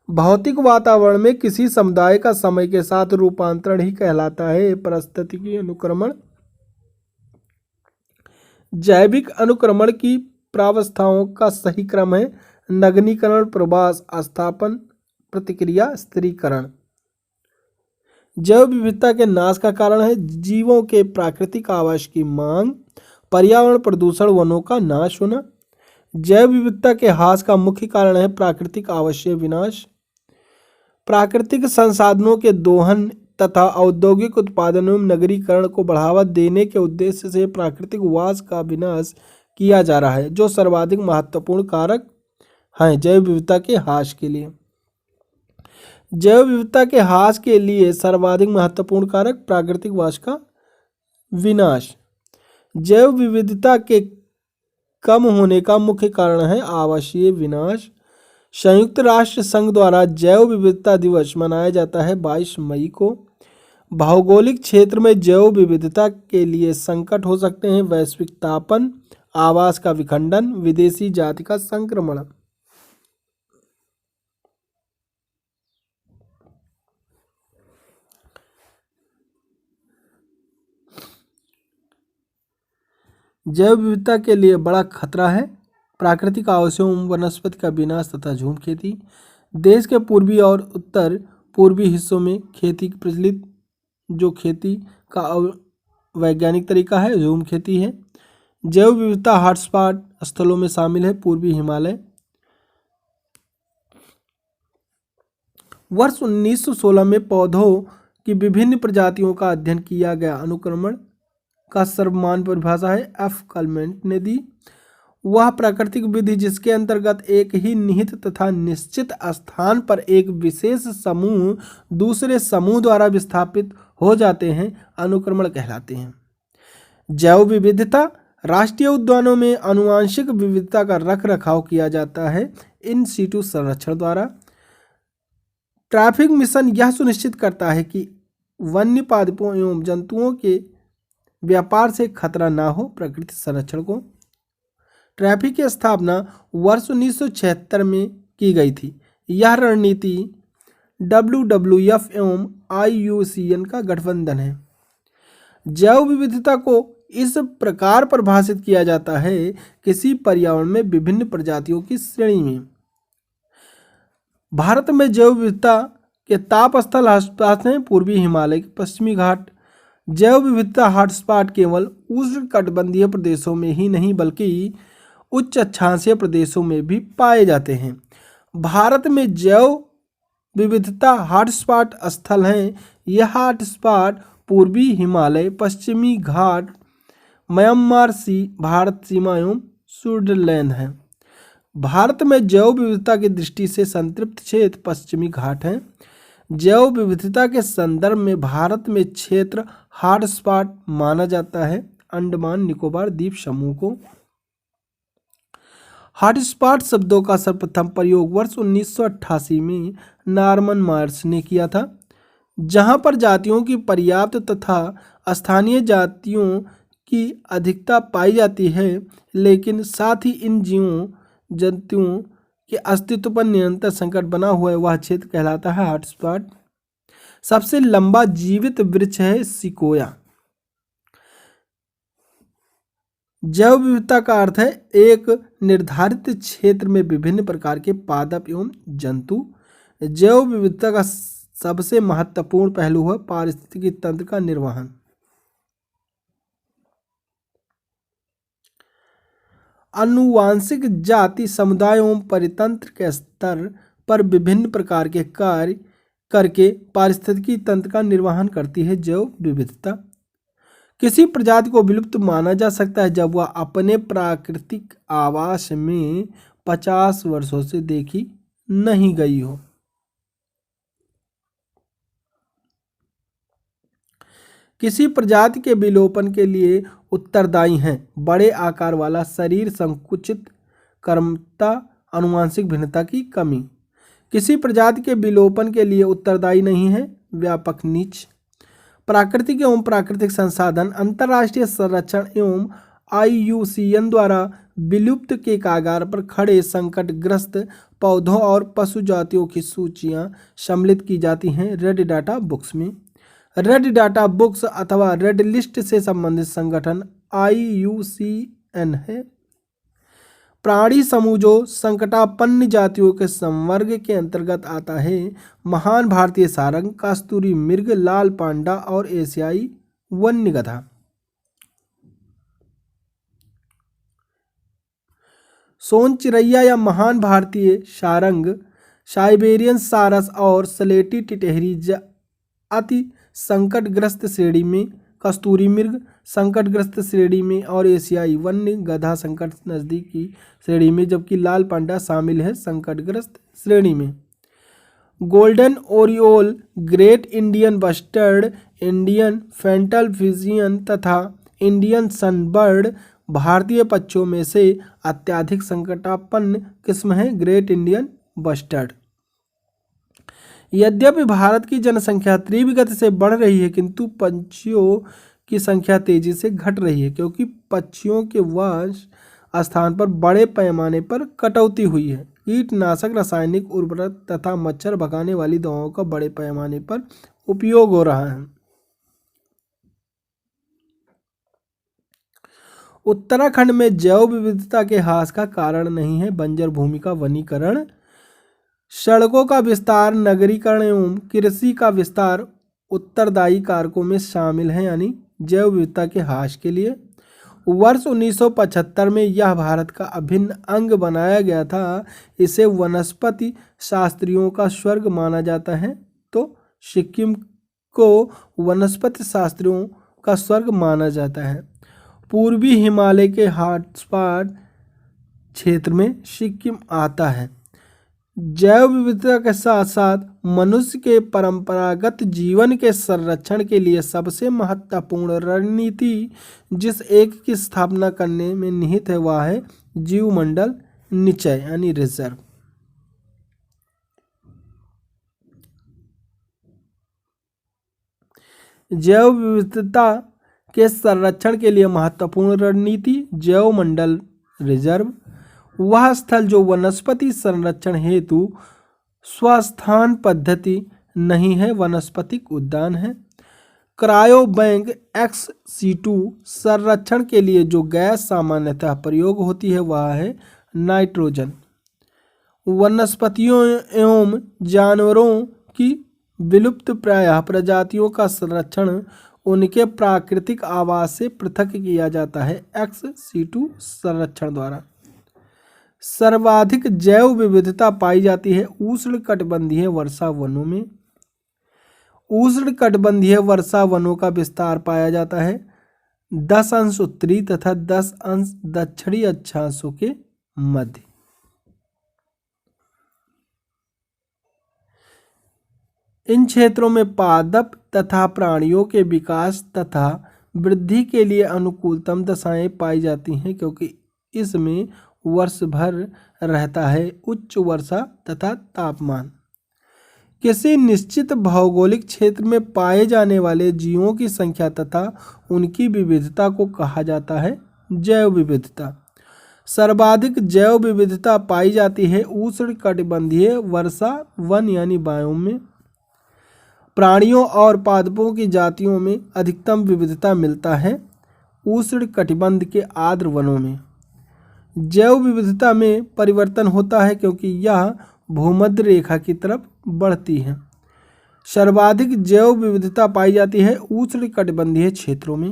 भौतिक वातावरण में किसी समुदाय का समय के साथ रूपांतरण ही कहलाता है पारिस्थितिकी अनुक्रमण। जैविक अनुक्रमण की प्रावस्थाओं का सही क्रम है नगनीकरण, प्रवास, स्थापन, प्रतिक्रिया, स्थिरीकरण। जैव विविधता के नाश का कारण है जीवों के प्राकृतिक आवास की मांग, पर्यावरण प्रदूषण, वनों का नाश होना। जैव विविधता के ह्रास का मुख्य कारण है प्राकृतिक आवासीय विनाश। प्राकृतिक संसाधनों के दोहन तथा औद्योगिक उत्पादन एवं नगरीकरण को बढ़ावा देने के उद्देश्य से प्राकृतिक वास का विनाश किया जा रहा है, जो सर्वाधिक महत्वपूर्ण कारक हैं जैव विविधता के ह्रास के लिए। जैव विविधता के ह्रास के लिए सर्वाधिक महत्वपूर्ण कारक प्राकृतिक वास का विनाश। जैव विविधता के कम होने का मुख्य कारण है आवासीय विनाश। संयुक्त राष्ट्र संघ द्वारा जैव विविधता दिवस मनाया जाता है 22 मई को। भौगोलिक क्षेत्र में जैव विविधता के लिए संकट हो सकते हैं वैश्विक तापन, आवास का विखंडन, विदेशी जाति का संक्रमण। जैव विविधता के लिए बड़ा खतरा है प्राकृतिक आवासों वनस्पति का विनाश तथा झूम खेती। देश के पूर्वी और उत्तर पूर्वी हिस्सों में खेती प्रचलित जो खेती का वैज्ञानिक तरीका है झूम खेती है। जैव विविधता हॉटस्पॉट स्थलों में शामिल है पूर्वी हिमालय। वर्ष 1916 में पौधों की विभिन्न प्रजातियों का अध्ययन किया गया। अनुक्रमण का सर्वमान्य परिभाषा है एफ कलमेंट ने दी। वह प्राकृतिक विधि जिसके अंतर्गत एक ही निहित तथा निश्चित स्थान पर एक विशेष समूह दूसरे समूह द्वारा विस्थापित हो जाते हैं अनुक्रमण कहलाते हैं। जैव विविधता राष्ट्रीय उद्यानों में आनुवंशिक विविधता का रख रखाव किया जाता है इन सीटू संरक्षण द्वारा। ट्रैफिक मिशन यह सुनिश्चित करता है कि वन्य पादपों एवं जंतुओं के व्यापार से खतरा न हो। प्रकृति संरक्षण को ट्रैफिक की स्थापना वर्ष 1976 में की गई थी। यह रणनीति WWF एवं IUCN का गठबंधन है। जैव विविधता को इस प्रकार परिभाषित किया जाता है किसी पर्यावरण में विभिन्न प्रजातियों की श्रेणी में। भारत में जैव विविधता के ताप स्थल हॉटस्पॉट हैं पूर्वी हिमालय के पश्चिमी घाट। जैव विविधता हॉटस्पॉट केवल उष्णकटिबंधीय प्रदेशों में ही नहीं बल्कि उच्च अक्षांशीय प्रदेशों में भी पाए जाते हैं। भारत में जैव विविधता हॉटस्पॉट स्थल हैं। यह हॉटस्पॉट पूर्वी हिमालय, पश्चिमी घाट, म्यांमार भारत सीमा एवं स्विट्जरलैंड है। भारत में जैव विविधता की दृष्टि से संतृप्त क्षेत्र पश्चिमी घाट हैं। जैव विविधता के संदर्भ में भारत में क्षेत्र हॉटस्पॉट माना जाता है अंडमान निकोबार द्वीप समूह को। हॉटस्पॉट शब्दों का सर्वप्रथम प्रयोग वर्ष 1988 में नॉर्मन मार्स ने किया था, जहां पर जातियों की पर्याप्त तथा स्थानीय जातियों की अधिकता पाई जाती है, लेकिन साथ ही इन जीवों जंतुओं के अस्तित्व पर निरंतर संकट बना हुआ है, वह क्षेत्र कहलाता है हॉटस्पॉट। सबसे लंबा जीवित वृक्ष है सिकोया। जैव विविधता का अर्थ है एक निर्धारित क्षेत्र में विभिन्न प्रकार के पादप एवं जंतु। जैव विविधता का सबसे महत्वपूर्ण पहलू है पारिस्थितिकी तंत्र का निर्वहन। आनुवांशिक जाति समुदाय एवं परितंत्र के स्तर पर विभिन्न प्रकार के कार्य करके पारिस्थितिकी तंत्र का निर्वहन करती है। जैव विविधता किसी प्रजाति को विलुप्त माना जा सकता है जब वह अपने प्राकृतिक आवास में 50 वर्षों से देखी नहीं गई हो। किसी प्रजाति के विलोपन के लिए उत्तरदायी हैं बड़े आकार वाला शरीर, संकुचित कर्मता, आनुवंशिक भिन्नता की कमी। किसी प्रजाति के विलोपन के लिए उत्तरदायी नहीं है व्यापक नीच। प्राकृतिक एवं प्राकृतिक संसाधन अंतर्राष्ट्रीय संरक्षण एवं IUCN द्वारा विलुप्त के कगार पर खड़े संकटग्रस्त पौधों और पशु जातियों की सूचियां सम्मिलित की जाती हैं रेड डाटा बुक्स में। रेड डाटा बुक्स अथवा रेड लिस्ट से संबंधित संगठन IUCN है। प्राणी समूह जो संकटापन्न जातियों के संवर्ग के अंतर्गत आता है महान भारतीय सारंग, कस्तूरी मृग, लाल पांडा और एशियाई वन्य गधा। सोन चिरैया या महान भारतीय सारंग, साइबेरियन सारस और स्लेटी टिटहरी अति संकटग्रस्त श्रेणी में, कस्तूरी मृग संकटग्रस्त श्रेणी में और एशियाई वन्य गधा संकट नजदीकी श्रेणी में, जबकि लाल पांडा शामिल है संकटग्रस्त श्रेणी में। Golden oriole, great Indian bustard, Indian fantail फिजियन तथा इंडियन सनबर्ड भारतीय पक्षियों में से अत्यधिक संकटापन्न किस्म है ग्रेट इंडियन बस्टर्ड। यद्यपि भारत की जनसंख्या तीव्र गति से बढ़ रही है, किंतु पंछियों की संख्या तेजी से घट रही है क्योंकि पक्षियों के वास स्थान पर बड़े पैमाने पर कटौती हुई है। कीटनाशक, रासायनिक उर्वरक तथा मच्छर भगाने वाली दवाओं का बड़े पैमाने पर उपयोग हो रहा है। उत्तराखंड में जैव विविधता के ह्रास का कारण नहीं है बंजर भूमि का वनीकरण, सड़कों का विस्तार, नगरीकरण एवं कृषि का विस्तार उत्तरदायी कारकों में शामिल हैं, यानी जैव विविधता के ह्रास के लिए। वर्ष 1975 में यह भारत का अभिन्न अंग बनाया गया था। इसे वनस्पति शास्त्रियों का स्वर्ग माना जाता है, तो सिक्किम को वनस्पति शास्त्रियों का स्वर्ग माना जाता है। पूर्वी हिमालय के हॉटस्पॉट क्षेत्र में सिक्किम आता है। जैव विविधता के साथ साथ मनुष्य के परंपरागत जीवन के संरक्षण के लिए सबसे महत्वपूर्ण रणनीति जिस एक की स्थापना करने में निहित है वह है जीवमंडल निचय यानी रिजर्व। जैव विविधता के संरक्षण के लिए महत्वपूर्ण रणनीति जैवमंडल रिजर्व वह स्थल जो वनस्पति संरक्षण हेतु स्वस्थान पद्धति नहीं है, वनस्पतिक उद्यान है। क्रायो बैंक XC2 संरक्षण के लिए जो गैस सामान्यतः प्रयोग होती है वह है नाइट्रोजन। वनस्पतियों एवं जानवरों की विलुप्त प्रायः प्रजातियों का संरक्षण उनके प्राकृतिक आवास से पृथक किया जाता है XC2 संरक्षण द्वारा। सर्वाधिक जैव विविधता पाई जाती है उष्णकटिबंधीय वर्षा वनों में। उष्णकटिबंधीय वर्षा वनों का विस्तार पाया जाता है 10 अंश उत्तरी तथा 10 अंश दक्षिणी अक्षांशों के मध्य। इन क्षेत्रों में पादप तथा प्राणियों के विकास तथा वृद्धि के लिए अनुकूलतम दशाएं पाई जाती हैं, क्योंकि इसमें वर्ष भर रहता है उच्च वर्षा तथा तापमान। किसी निश्चित भौगोलिक क्षेत्र में पाए जाने वाले जीवों की संख्या तथा उनकी विविधता को कहा जाता है जैव विविधता। सर्वाधिक जैव विविधता पाई जाती है उष्णकटिबंधीय वर्षा वन यानी बायोम में। प्राणियों और पादपों की जातियों में अधिकतम विविधता मिलता है उष्णकटिबंध के आर्द्र वनों में। जैव विविधता में परिवर्तन होता है क्योंकि यह भूमध्य रेखा की तरफ बढ़ती है। सर्वाधिक जैव विविधता पाई जाती है उष्णकटिबंधीय क्षेत्रों में।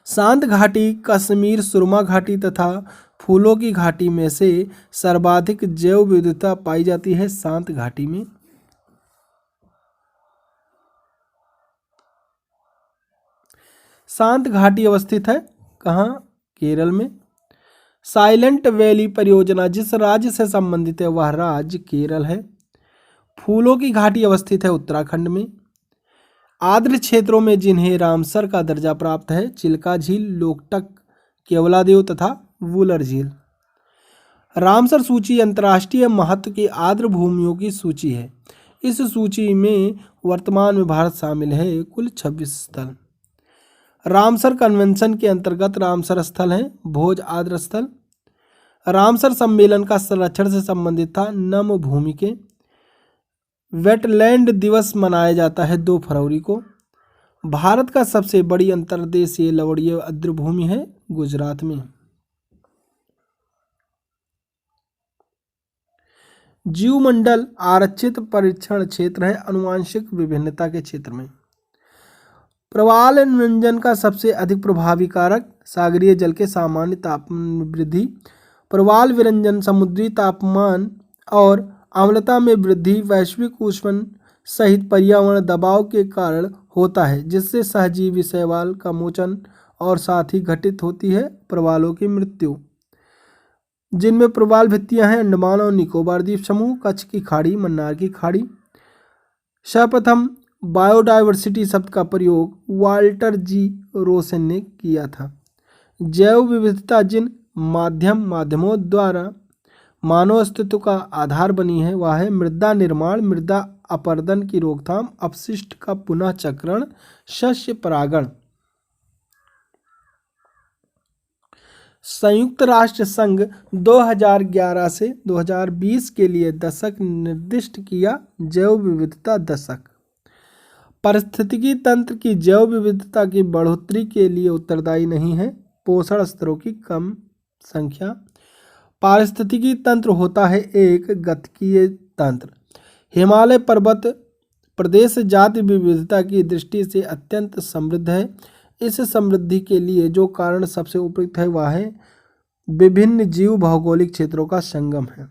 शांत घाटी, कश्मीर, सुरमा घाटी तथा फूलों की घाटी में से सर्वाधिक जैव विविधता पाई जाती है शांत घाटी में। शांत घाटी अवस्थित है कहाँ? केरल में। साइलेंट वैली परियोजना जिस राज्य से संबंधित है वह राज्य केरल है। फूलों की घाटी अवस्थित है उत्तराखंड में। आर्द्र क्षेत्रों में जिन्हें रामसर का दर्जा प्राप्त है चिल्का झील, लोकटक, केवलादेव तथा वुलर झील। रामसर सूची अंतर्राष्ट्रीय महत्व की आर्द्र भूमियों की सूची है। इस सूची में वर्तमान में भारत शामिल है। कुल 26 स्थल। रामसर कन्वेंशन के अंतर्गत रामसर स्थल है भोज आर्द्र स्थल। रामसर सम्मेलन का संरक्षण से संबंधित था नम भूमि के। वेटलैंड दिवस मनाया जाता है 2 फरवरी को। भारत का सबसे बड़ी अंतर्देशीय लवणीय आर्द्र भूमि है गुजरात में। जीवमंडल आरक्षित परीक्षण क्षेत्र है आनुवंशिक विभिन्नता के क्षेत्र में। प्रवाल विरंजन का सबसे अधिक प्रभावी कारक सागरीय जल के सामान्य तापमान में वृद्धि। प्रवाल विरंजन समुद्री तापमान और आम्लता में वृद्धि, वैश्विक ऊष्मन सहित पर्यावरण दबाव के कारण होता है, जिससे सहजीवी शैवाल का मोचन और साथ ही घटित होती है प्रवालों की मृत्यु, जिनमें प्रवाल भित्तियां हैं अंडमान और निकोबार द्वीप समूह, कच्छ की खाड़ी, मन्नार की खाड़ी। सर्वप्रथम बायोडायवर्सिटी शब्द का प्रयोग वाल्टर जी रोसेन ने किया था। जैव विविधता जिन माध्यमों द्वारा मानव अस्तित्व का आधार बनी है वह है मृदा निर्माण, मृदा अपरदन की रोकथाम, अपशिष्ट का पुनः चक्रण, शस्य परागण। संयुक्त राष्ट्र संघ 2011 से 2020 के लिए दशक निर्दिष्ट किया जैव विविधता दशक। पारिस्थितिकी तंत्र की जैव विविधता की बढ़ोतरी के लिए उत्तरदायी नहीं है पोषण स्तरों की कम संख्या। पारिस्थितिकी तंत्र होता है एक गतिकीय तंत्र। हिमालय पर्वत प्रदेश जाति विविधता की दृष्टि से अत्यंत समृद्ध है। इस समृद्धि के लिए जो कारण सबसे उपयुक्त है वह है विभिन्न जीव भौगोलिक क्षेत्रों का संगम है।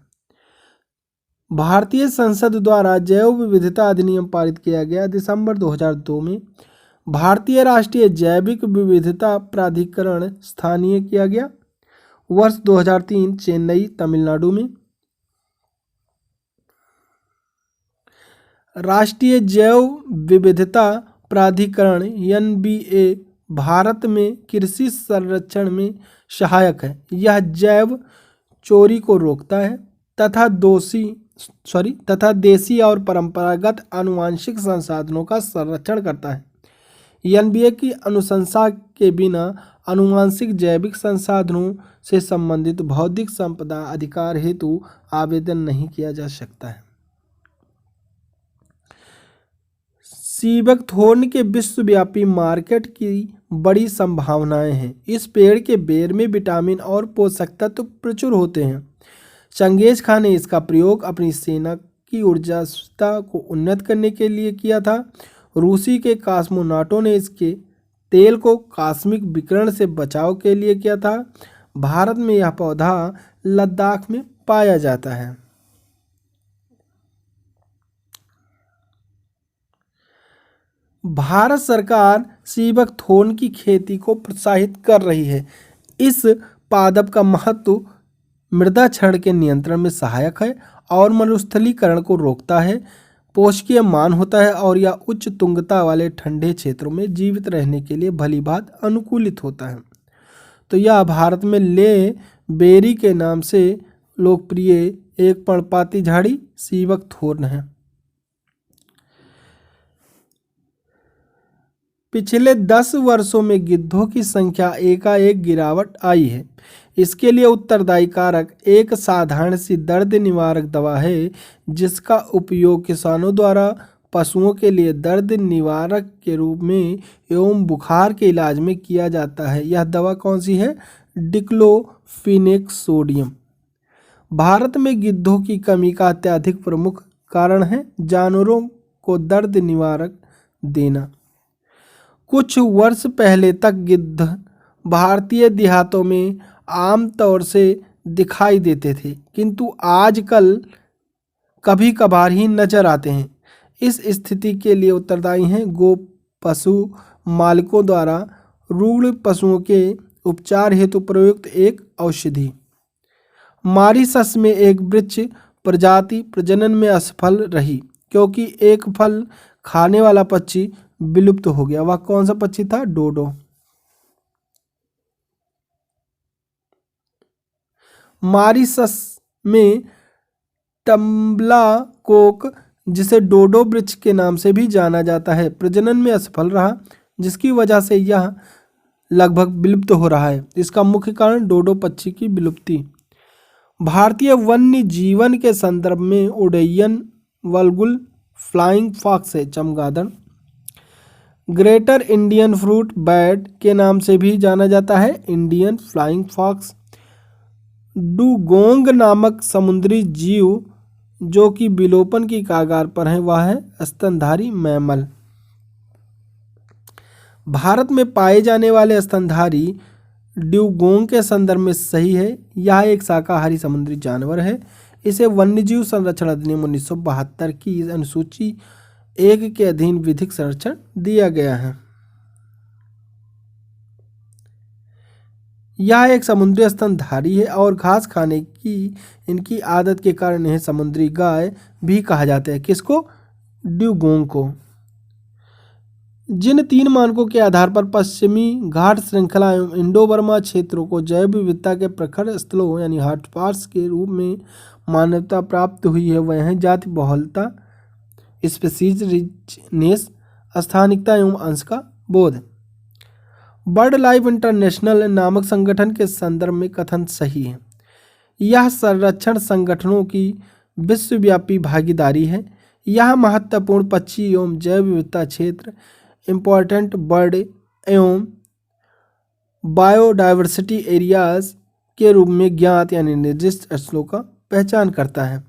भारतीय संसद द्वारा जैव विविधता अधिनियम पारित किया गया दिसंबर 2002 में। भारतीय राष्ट्रीय जैविक विविधता प्राधिकरण स्थानीय किया गया वर्ष 2003 चेन्नई तमिलनाडु में। राष्ट्रीय जैव विविधता प्राधिकरण NBA भारत में कृषि संरक्षण में सहायक है। यह जैव चोरी को रोकता है तथा देशी और परंपरागत आनुवंशिक संसाधनों का संरक्षण करता है। NBA की अनुशंसा के बिना आनुवंशिक जैविक संसाधनों से संबंधित बौद्धिक संपदा अधिकार हेतु आवेदन नहीं किया जा सकता है। सीबकथॉर्न के विश्वव्यापी मार्केट की बड़ी संभावनाएं हैं। इस पेड़ के बेर में विटामिन और पोषक तत्व प्रचुर होते हैं। चंगेज खान ने इसका प्रयोग अपनी सेना की ऊर्जाता को उन्नत करने के लिए किया था। रूसी के कॉस्मोनाटों ने इसके तेल को कॉस्मिक विकिरण से बचाव के लिए किया था। भारत में यह पौधा लद्दाख में पाया जाता है। भारत सरकार सीबकथॉर्न की खेती को प्रोत्साहित कर रही है। इस पादप का महत्व मृदा क्षरण के नियंत्रण में सहायक है और मरुस्थलीकरण को रोकता है। पोषकीय मान होता है और यह उच्च तुंगता वाले ठंडे क्षेत्रों में जीवित रहने के लिए भलीभांति अनुकूलित होता है। तो यह भारत में ले बेरी के नाम से लोकप्रिय एक पर्णपाती झाड़ी सीवक थोर्न है। पिछले 10 वर्षों में गिद्धों की संख्या एकाएक गिरावट आई है। इसके लिए उत्तरदायी कारक एक साधारण सी दर्द निवारक दवा है जिसका उपयोग किसानों द्वारा पशुओं के लिए दर्द निवारक के रूप में एवं बुखार के इलाज में किया जाता है। यह दवा कौन सी है? Diclofenac sodium. भारत में गिद्धों की कमी का अत्यधिक प्रमुख कारण है जानवरों को दर्द निवारक देना। कुछ वर्ष पहले तक गिद्ध भारतीय देहातों में आम तौर से दिखाई देते थे, किंतु आजकल कभी कभार ही नजर आते हैं। इस स्थिति के लिए उत्तरदायी हैं गो पशु मालिकों द्वारा रूग्ण पशुओं के उपचार हेतु प्रयुक्त एक औषधि। मॉरीशस में एक वृक्ष प्रजाति प्रजनन में असफल रही क्योंकि एक फल खाने वाला पक्षी विलुप्त हो गया। वह कौन सा पक्षी था? डोडो। मॉरीशस में टम्बला कोक, जिसे डोडो वृक्ष के नाम से भी जाना जाता है, प्रजनन में असफल रहा, जिसकी वजह से यह लगभग विलुप्त हो रहा है। इसका मुख्य कारण डोडो पक्षी की विलुप्ति। भारतीय वन्य जीवन के संदर्भ में उड्डयन वल्गुल फ्लाइंग फॉक्स है चमगादड़। ग्रेटर इंडियन फ्रूट बैट के नाम से भी जाना जाता है इंडियन फ्लाइंग फॉक्स। डुगोंग नामक समुद्री जीव जो कि विलोपन की कगार पर है, वह है स्तनधारी मैमल। भारत में पाए जाने वाले स्तनधारी ड्यूगोंग के संदर्भ में सही है। यह एक शाकाहारी समुद्री जानवर है। इसे वन्यजीव संरक्षण अधिनियम 1972 की अनुसूची 1 के अधीन विधिक संरक्षण दिया गया है। यह एक समुद्री स्तनधारी है और घास खाने की इनकी आदत के कारण इन्हें समुद्री गाय भी कहा जाता है। किसको? ड्यूगोंग को। जिन 3 मानकों के आधार पर पश्चिमी घाट श्रृंखला एवं इंडो बर्मा क्षेत्रों को जैव विविधता के प्रखर स्थलों यानी हॉटस्पॉट्स के रूप में मान्यता प्राप्त हुई है, वह है जाति बहुलता, स्पीशीज रिचनेस, स्थानिकता एवं अंश का बोध। बर्ड लाइफ इंटरनेशनल नामक संगठन के संदर्भ में कथन सही है। यह संरक्षण संगठनों की विश्वव्यापी भागीदारी है। यह महत्वपूर्ण पक्षी एवं जैव विविधता क्षेत्र, इम्पोर्टेंट बर्ड एवं बायोडाइवर्सिटी एरियाज के रूप में ज्ञात यानी निर्दिष्ट स्थलों का पहचान करता है।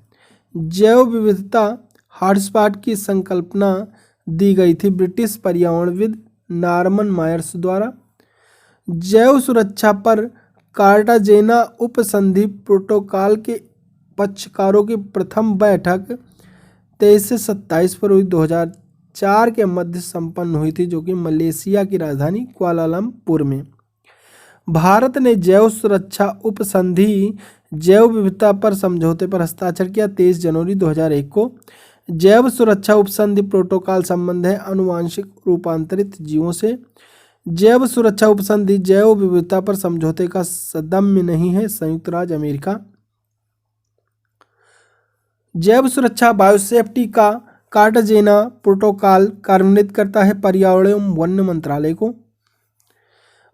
जैव विविधता हॉटस्पॉट की संकल्पना दी गई थी ब्रिटिश पर्यावरणविद नॉर्मन मायर्स द्वारा। जैव सुरक्षा पर कार्टाजेना उपसंधि प्रोटोकॉल के पक्षकारों की प्रथम बैठक 23 से 27 फरवरी 2004 के मध्य संपन्न हुई थी, जो कि मलेशिया की राजधानी कुआलालंपुर में। भारत ने जैव सुरक्षा उपसंधि जैव विविधता पर समझौते पर हस्ताक्षर किया 23 जनवरी 2001 को। जैव सुरक्षा उपसंधि प्रोटोकॉल संबंध है आनुवांशिक रूपांतरित जीवों से। जैव सुरक्षा उपसंधि जैव विविधता पर समझौते का सदस्य नहीं है संयुक्त राज्य अमेरिका। जैव सुरक्षा बायोसेफ्टी का कार्टाजेना प्रोटोकॉल कार्यान्वित करता है पर्यावरण एवं वन मंत्रालय को।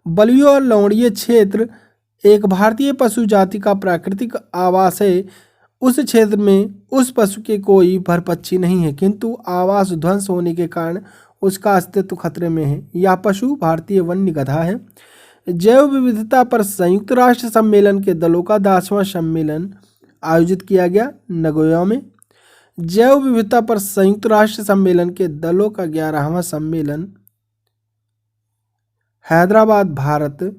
बलुई और लवणीय क्षेत्र एक भारतीय पशु जाति का प्राकृतिक आवास है। उस क्षेत्र में उस पशु के कोई भरपक्षी नहीं है, किंतु आवास ध्वंस होने के कारण उसका अस्तित्व खतरे में है। यह पशु भारतीय वन्य गधा है। जैव विविधता पर संयुक्त राष्ट्र सम्मेलन के दलों का 10वां सम्मेलन आयोजित किया गया नगोया में। जैव विविधता पर संयुक्त राष्ट्र सम्मेलन के दलों का 11वां सम्मेलन हैदराबाद भारत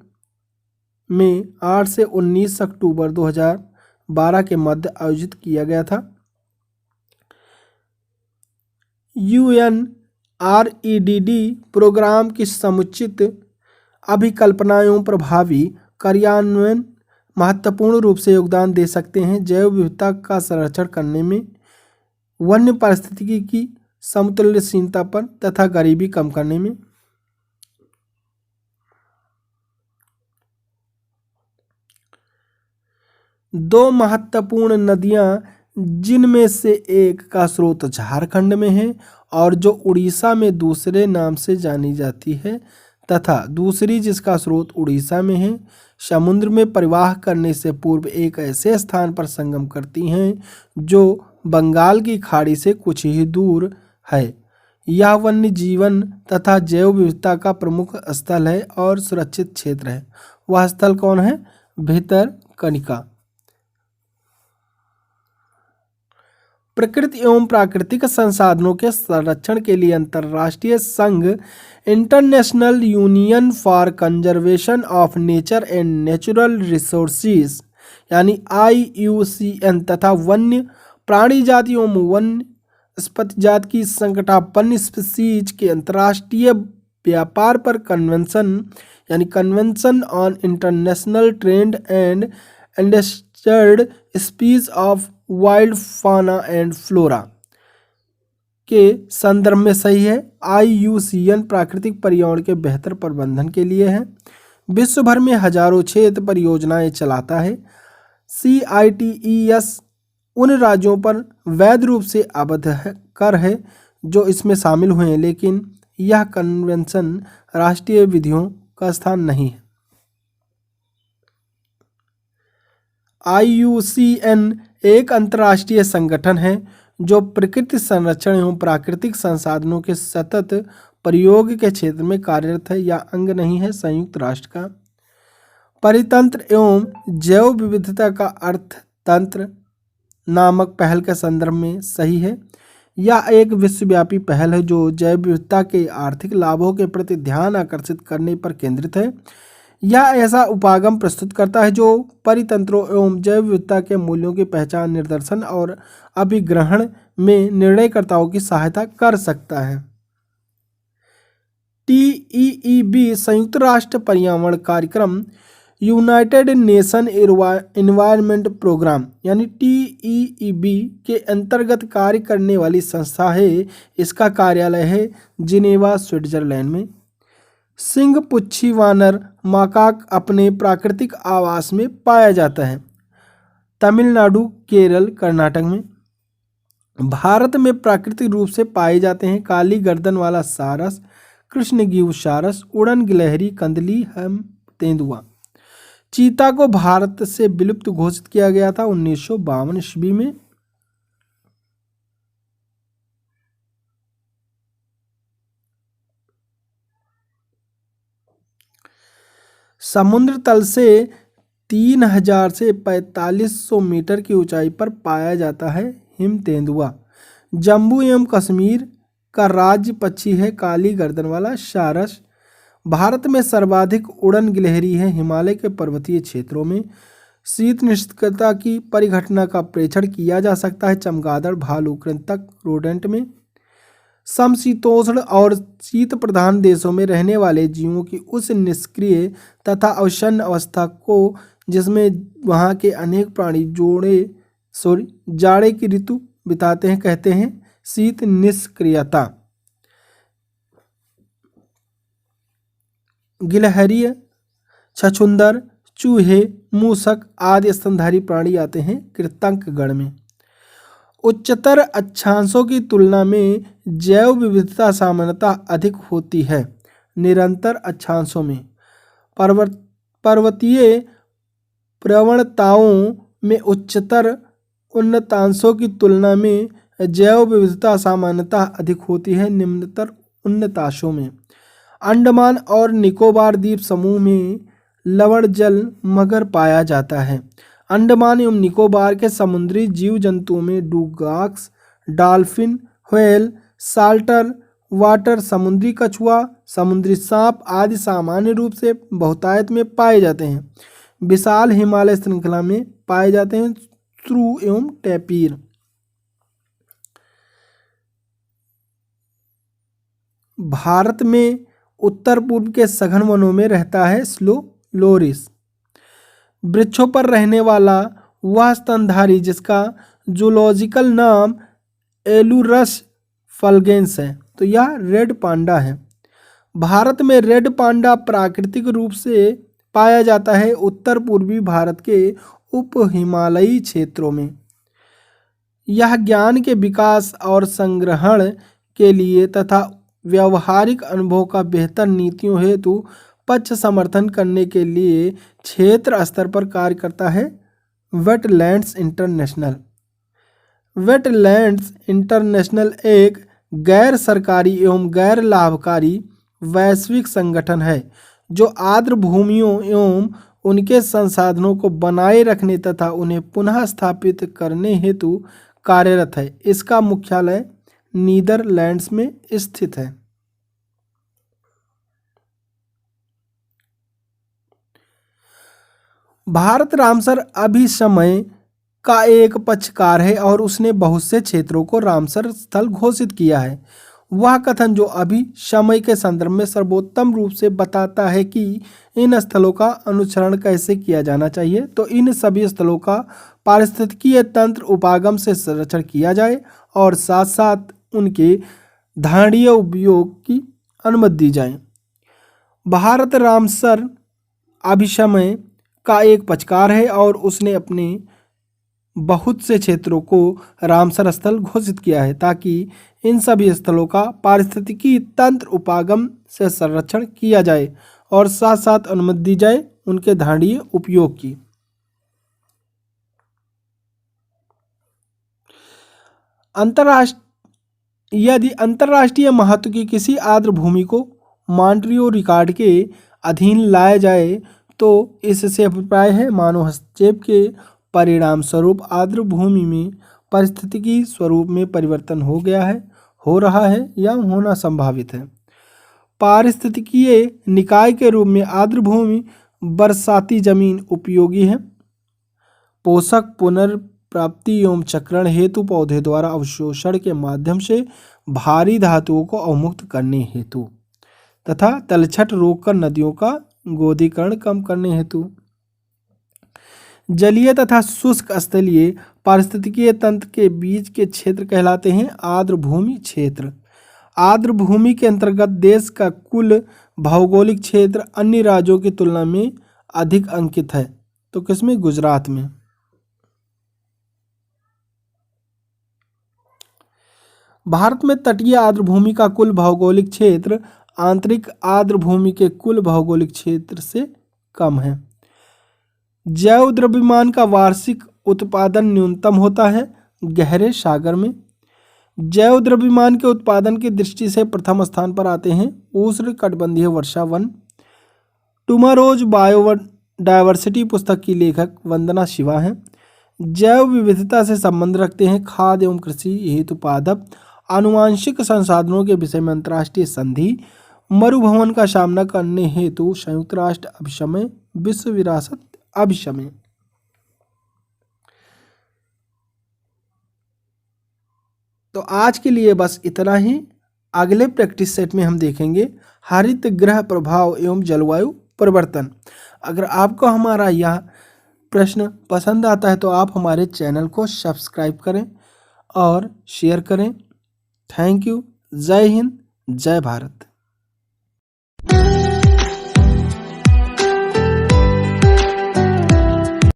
में 8 से 19 अक्टूबर 2012 के मध्य आयोजित किया गया था। UNREDD प्रोग्राम की समुचित अभिकल्पना एवं प्रभावी कार्यान्वयन महत्वपूर्ण रूप से योगदान दे सकते हैं जैव विविधता का संरक्षण करने में। वन्य पारिस्थितिकी की समतुल्यशीलता पर तथा गरीबी कम करने में। दो महत्वपूर्ण नदियां जिनमें से एक का स्रोत झारखंड में है और जो उड़ीसा में दूसरे नाम से जानी जाती है तथा दूसरी जिसका स्रोत उड़ीसा में है, समुद्र में प्रवाह करने से पूर्व एक ऐसे स्थान पर संगम करती हैं जो बंगाल की खाड़ी से कुछ ही दूर है। यह वन्य जीवन तथा जैव विविधता का प्रमुख स्थल है और सुरक्षित क्षेत्र है। वह स्थल कौन है? भितरकनिका। प्रकृति एवं प्राकृतिक संसाधनों के संरक्षण के लिए अंतर्राष्ट्रीय संघ international union for conservation of nature and natural resources यानी IUCN तथा वन्य प्राणी जाति एवं वनस्पति जाति की संकटापन्न स्पीशीज के अंतर्राष्ट्रीय व्यापार पर कन्वेंशन यानी convention on international trade and endangered species of wild फाना एंड फ्लोरा के संदर्भ में सही है। IUCN प्राकृतिक पर्यावरण के बेहतर प्रबंधन के लिए है। विश्व भर में हजारों क्षेत्र परियोजनाएं चलाता है। CITES उन राज्यों पर वैध रूप से आबद्ध कर है जो इसमें शामिल हुए हैं, लेकिन यह कन्वेंशन राष्ट्रीय विधियों का स्थान नहीं है। IUCN एक अंतर्राष्ट्रीय संगठन है जो प्रकृति संरक्षण एवं प्राकृतिक संसाधनों के सतत प्रयोग के क्षेत्र में कार्यरत है या अंग नहीं है। संयुक्त राष्ट्र का परितंत्र एवं जैव विविधता का अर्थतंत्र नामक पहल के संदर्भ में सही है। यह एक विश्वव्यापी पहल है जो जैव विविधता के आर्थिक लाभों के प्रति ध्यान आकर्षित करने पर केंद्रित है। यह ऐसा उपागम प्रस्तुत करता है जो परितंत्रों एवं जैव विविधता के मूल्यों की पहचान, निर्देशन और अभिग्रहण में निर्णयकर्ताओं की सहायता कर सकता है। TEEB संयुक्त राष्ट्र पर्यावरण कार्यक्रम यूनाइटेड नेशन एनवायरनमेंट प्रोग्राम यानी TEEB के अंतर्गत कार्य करने वाली संस्था है। इसका कार्यालय है जिनेवा, स्विट्जरलैंड में। सिंह पुच्छी वानर माकाक अपने प्राकृतिक आवास में पाया जाता है। तमिलनाडु, केरल, कर्नाटक में। भारत में प्राकृतिक रूप से पाए जाते हैं काली गर्दन वाला सारस, कृष्णगीव सारस, उड़न गिलहरी, कंदली, हम तेंदुआ। चीता को भारत से विलुप्त घोषित किया गया था 1952 ईस्वी में। समुद्र तल से 3000 से 4500 मीटर की ऊंचाई पर पाया जाता है हिम तेंदुआ। जम्मू एवं कश्मीर का राज्य पक्षी है काली गर्दन वाला सारस। भारत में सर्वाधिक उड़न गिलहरी है हिमालय के पर्वतीय क्षेत्रों में। शीत निष्क्रियता की परिघटना का प्रेक्षण किया जा सकता है चमगादड़, भालू, कृंतक, रोडेंट में। समशीतोष्ण और शीत प्रधान देशों में रहने वाले जीवों की उस निष्क्रिय तथा अवसन्न अवस्था को जिसमें वहाँ के अनेक प्राणी जाड़े की ऋतु बिताते हैं कहते हैं शीत निष्क्रियता। गिलहरी, छछूंदर, चूहे, मूसक आदि स्तनधारी प्राणी आते हैं कृंतक गण में। उच्चतर अक्षांशों की तुलना में जैव विविधता सामान्यतः अधिक होती है। निरंतर अक्षांशों में पर्वतीय प्रवणताओं में उच्चतर उन्नतांशों की तुलना में जैव विविधता सामान्यतः अधिक होती है। निम्नतर उन्नतांशों में अंडमान और निकोबार द्वीप समूह में लवण जल मगर पाया जाता है। अंडमान एवं निकोबार के समुद्री जीव जंतुओं में डुगॉक्स, डॉल्फिन, व्हेल, साल्टर वाटर, समुद्री कछुआ, समुद्री सांप आदि सामान्य रूप से बहुतायत में पाए जाते हैं। विशाल हिमालय श्रृंखला में पाए जाते हैं श्रू एवं टैपीर। भारत में उत्तर पूर्व के सघन वनों में रहता है स्लो लोरिस। वृक्षों पर रहने वाला वह स्तनधारी जिसका जूलॉजिकल नाम एलुरस फल्गेंस है। तो यह रेड पांडा है। भारत में रेड पांडा प्राकृतिक रूप से पाया जाता है उत्तर पूर्वी भारत के उप हिमालयी क्षेत्रों में। यह ज्ञान के विकास और संग्रहण के लिए तथा व्यावहारिक अनुभव का बेहतर नीतियों हेतु पक्ष समर्थन करने के लिए क्षेत्र स्तर पर कार्य करता है। Wetlands international. वेटलैंड्स इंटरनेशनल एक गैर सरकारी एवं गैर लाभकारी वैश्विक संगठन है जो आर्द्र भूमियों एवं उनके संसाधनों को बनाए रखने तथा उन्हें पुनः स्थापित करने हेतु कार्यरत है। इसका मुख्यालय नीदरलैंड्स में स्थित है। भारत रामसर अभिसमय का एक पक्षकार है और उसने बहुत से क्षेत्रों को रामसर स्थल घोषित किया है। वह कथन जो अभिसमय के संदर्भ में सर्वोत्तम रूप से बताता है कि इन स्थलों का अनुसरण कैसे किया जाना चाहिए। तो इन सभी स्थलों का पारिस्थितिकीय तंत्र उपागम से संरक्षण किया जाए और साथ साथ उनके धारणीय उपयोग की अनुमति दी जाए। भारत रामसर अभिसमय का एक पक्षकार है और उसने अपने बहुत से क्षेत्रों को रामसर स्थल घोषित किया है ताकि इन सभी स्थलों का पारिस्थितिकी तंत्र उपागम से संरक्षण किया जाए और साथ साथ अनुमति दी जाए उनके धारणीय उपयोग की। यदि अंतर्राष्ट्रीय महत्व की किसी आर्द्र भूमि को मॉन्ट्रियो रिकॉर्ड के अधीन लाया जाए तो इससे अभिप्राय है मानव हस्तक्षेप के परिणाम स्वरूप आर्द्र भूमि में पारिस्थितिकी स्वरूप में परिवर्तन हो गया है, हो रहा है या होना संभावित है। पारिस्थितिकीय निकाय के रूप में आर्द्र भूमि बरसाती जमीन उपयोगी है। पोषक पुनर्प्राप्ति एवं चक्रण हेतु पौधे द्वारा अवशोषण के माध्यम से भारी धातुओं को अवमुक्त करने हेतु तथा तलछट रोककर नदियों का गोदीकरण कम करने हेतु। जलीय तथा शुष्क स्थलीय पारिस्थितिकीय तंत्र के बीच के क्षेत्र कहलाते हैं आर्द्र भूमि क्षेत्र। आर्द्र भूमि के अंतर्गत देश का कुल भौगोलिक क्षेत्र अन्य राज्यों की तुलना में अधिक अंकित है। तो किसमें? गुजरात में। भारत में तटीय आर्द्र भूमि का कुल भौगोलिक क्षेत्र आंतरिक आर्द्र भूमि के कुल भौगोलिक क्षेत्र से कम है। जैव द्रव्यमान का वार्षिक उत्पादन न्यूनतम होता है गहरे सागर में। जैव द्रव्यमान के उत्पादन की दृष्टि से प्रथम स्थान पर आते हैं उष्णकटिबंधीय वर्षा वन। टुमारोज बायोडायवर्सिटी पुस्तक की लेखक वंदना शिवा हैं। जैव विविधता से संबंध रखते हैं खाद्य एवं कृषि हेतु पादप। आनुवांशिक संसाधनों के विषय में अंतर्राष्ट्रीय संधि। मरुभवन का सामना करने हेतु संयुक्त राष्ट्र अभिसमय विश्व विरासत अभिसमय। तो आज के लिए बस इतना ही। अगले प्रैक्टिस सेट में हम देखेंगे हरित गृह प्रभाव एवं जलवायु परिवर्तन। अगर आपको हमारा यह प्रश्न पसंद आता है तो आप हमारे चैनल को सब्सक्राइब करें और शेयर करें। Thank you. जय हिंद, जय भारत।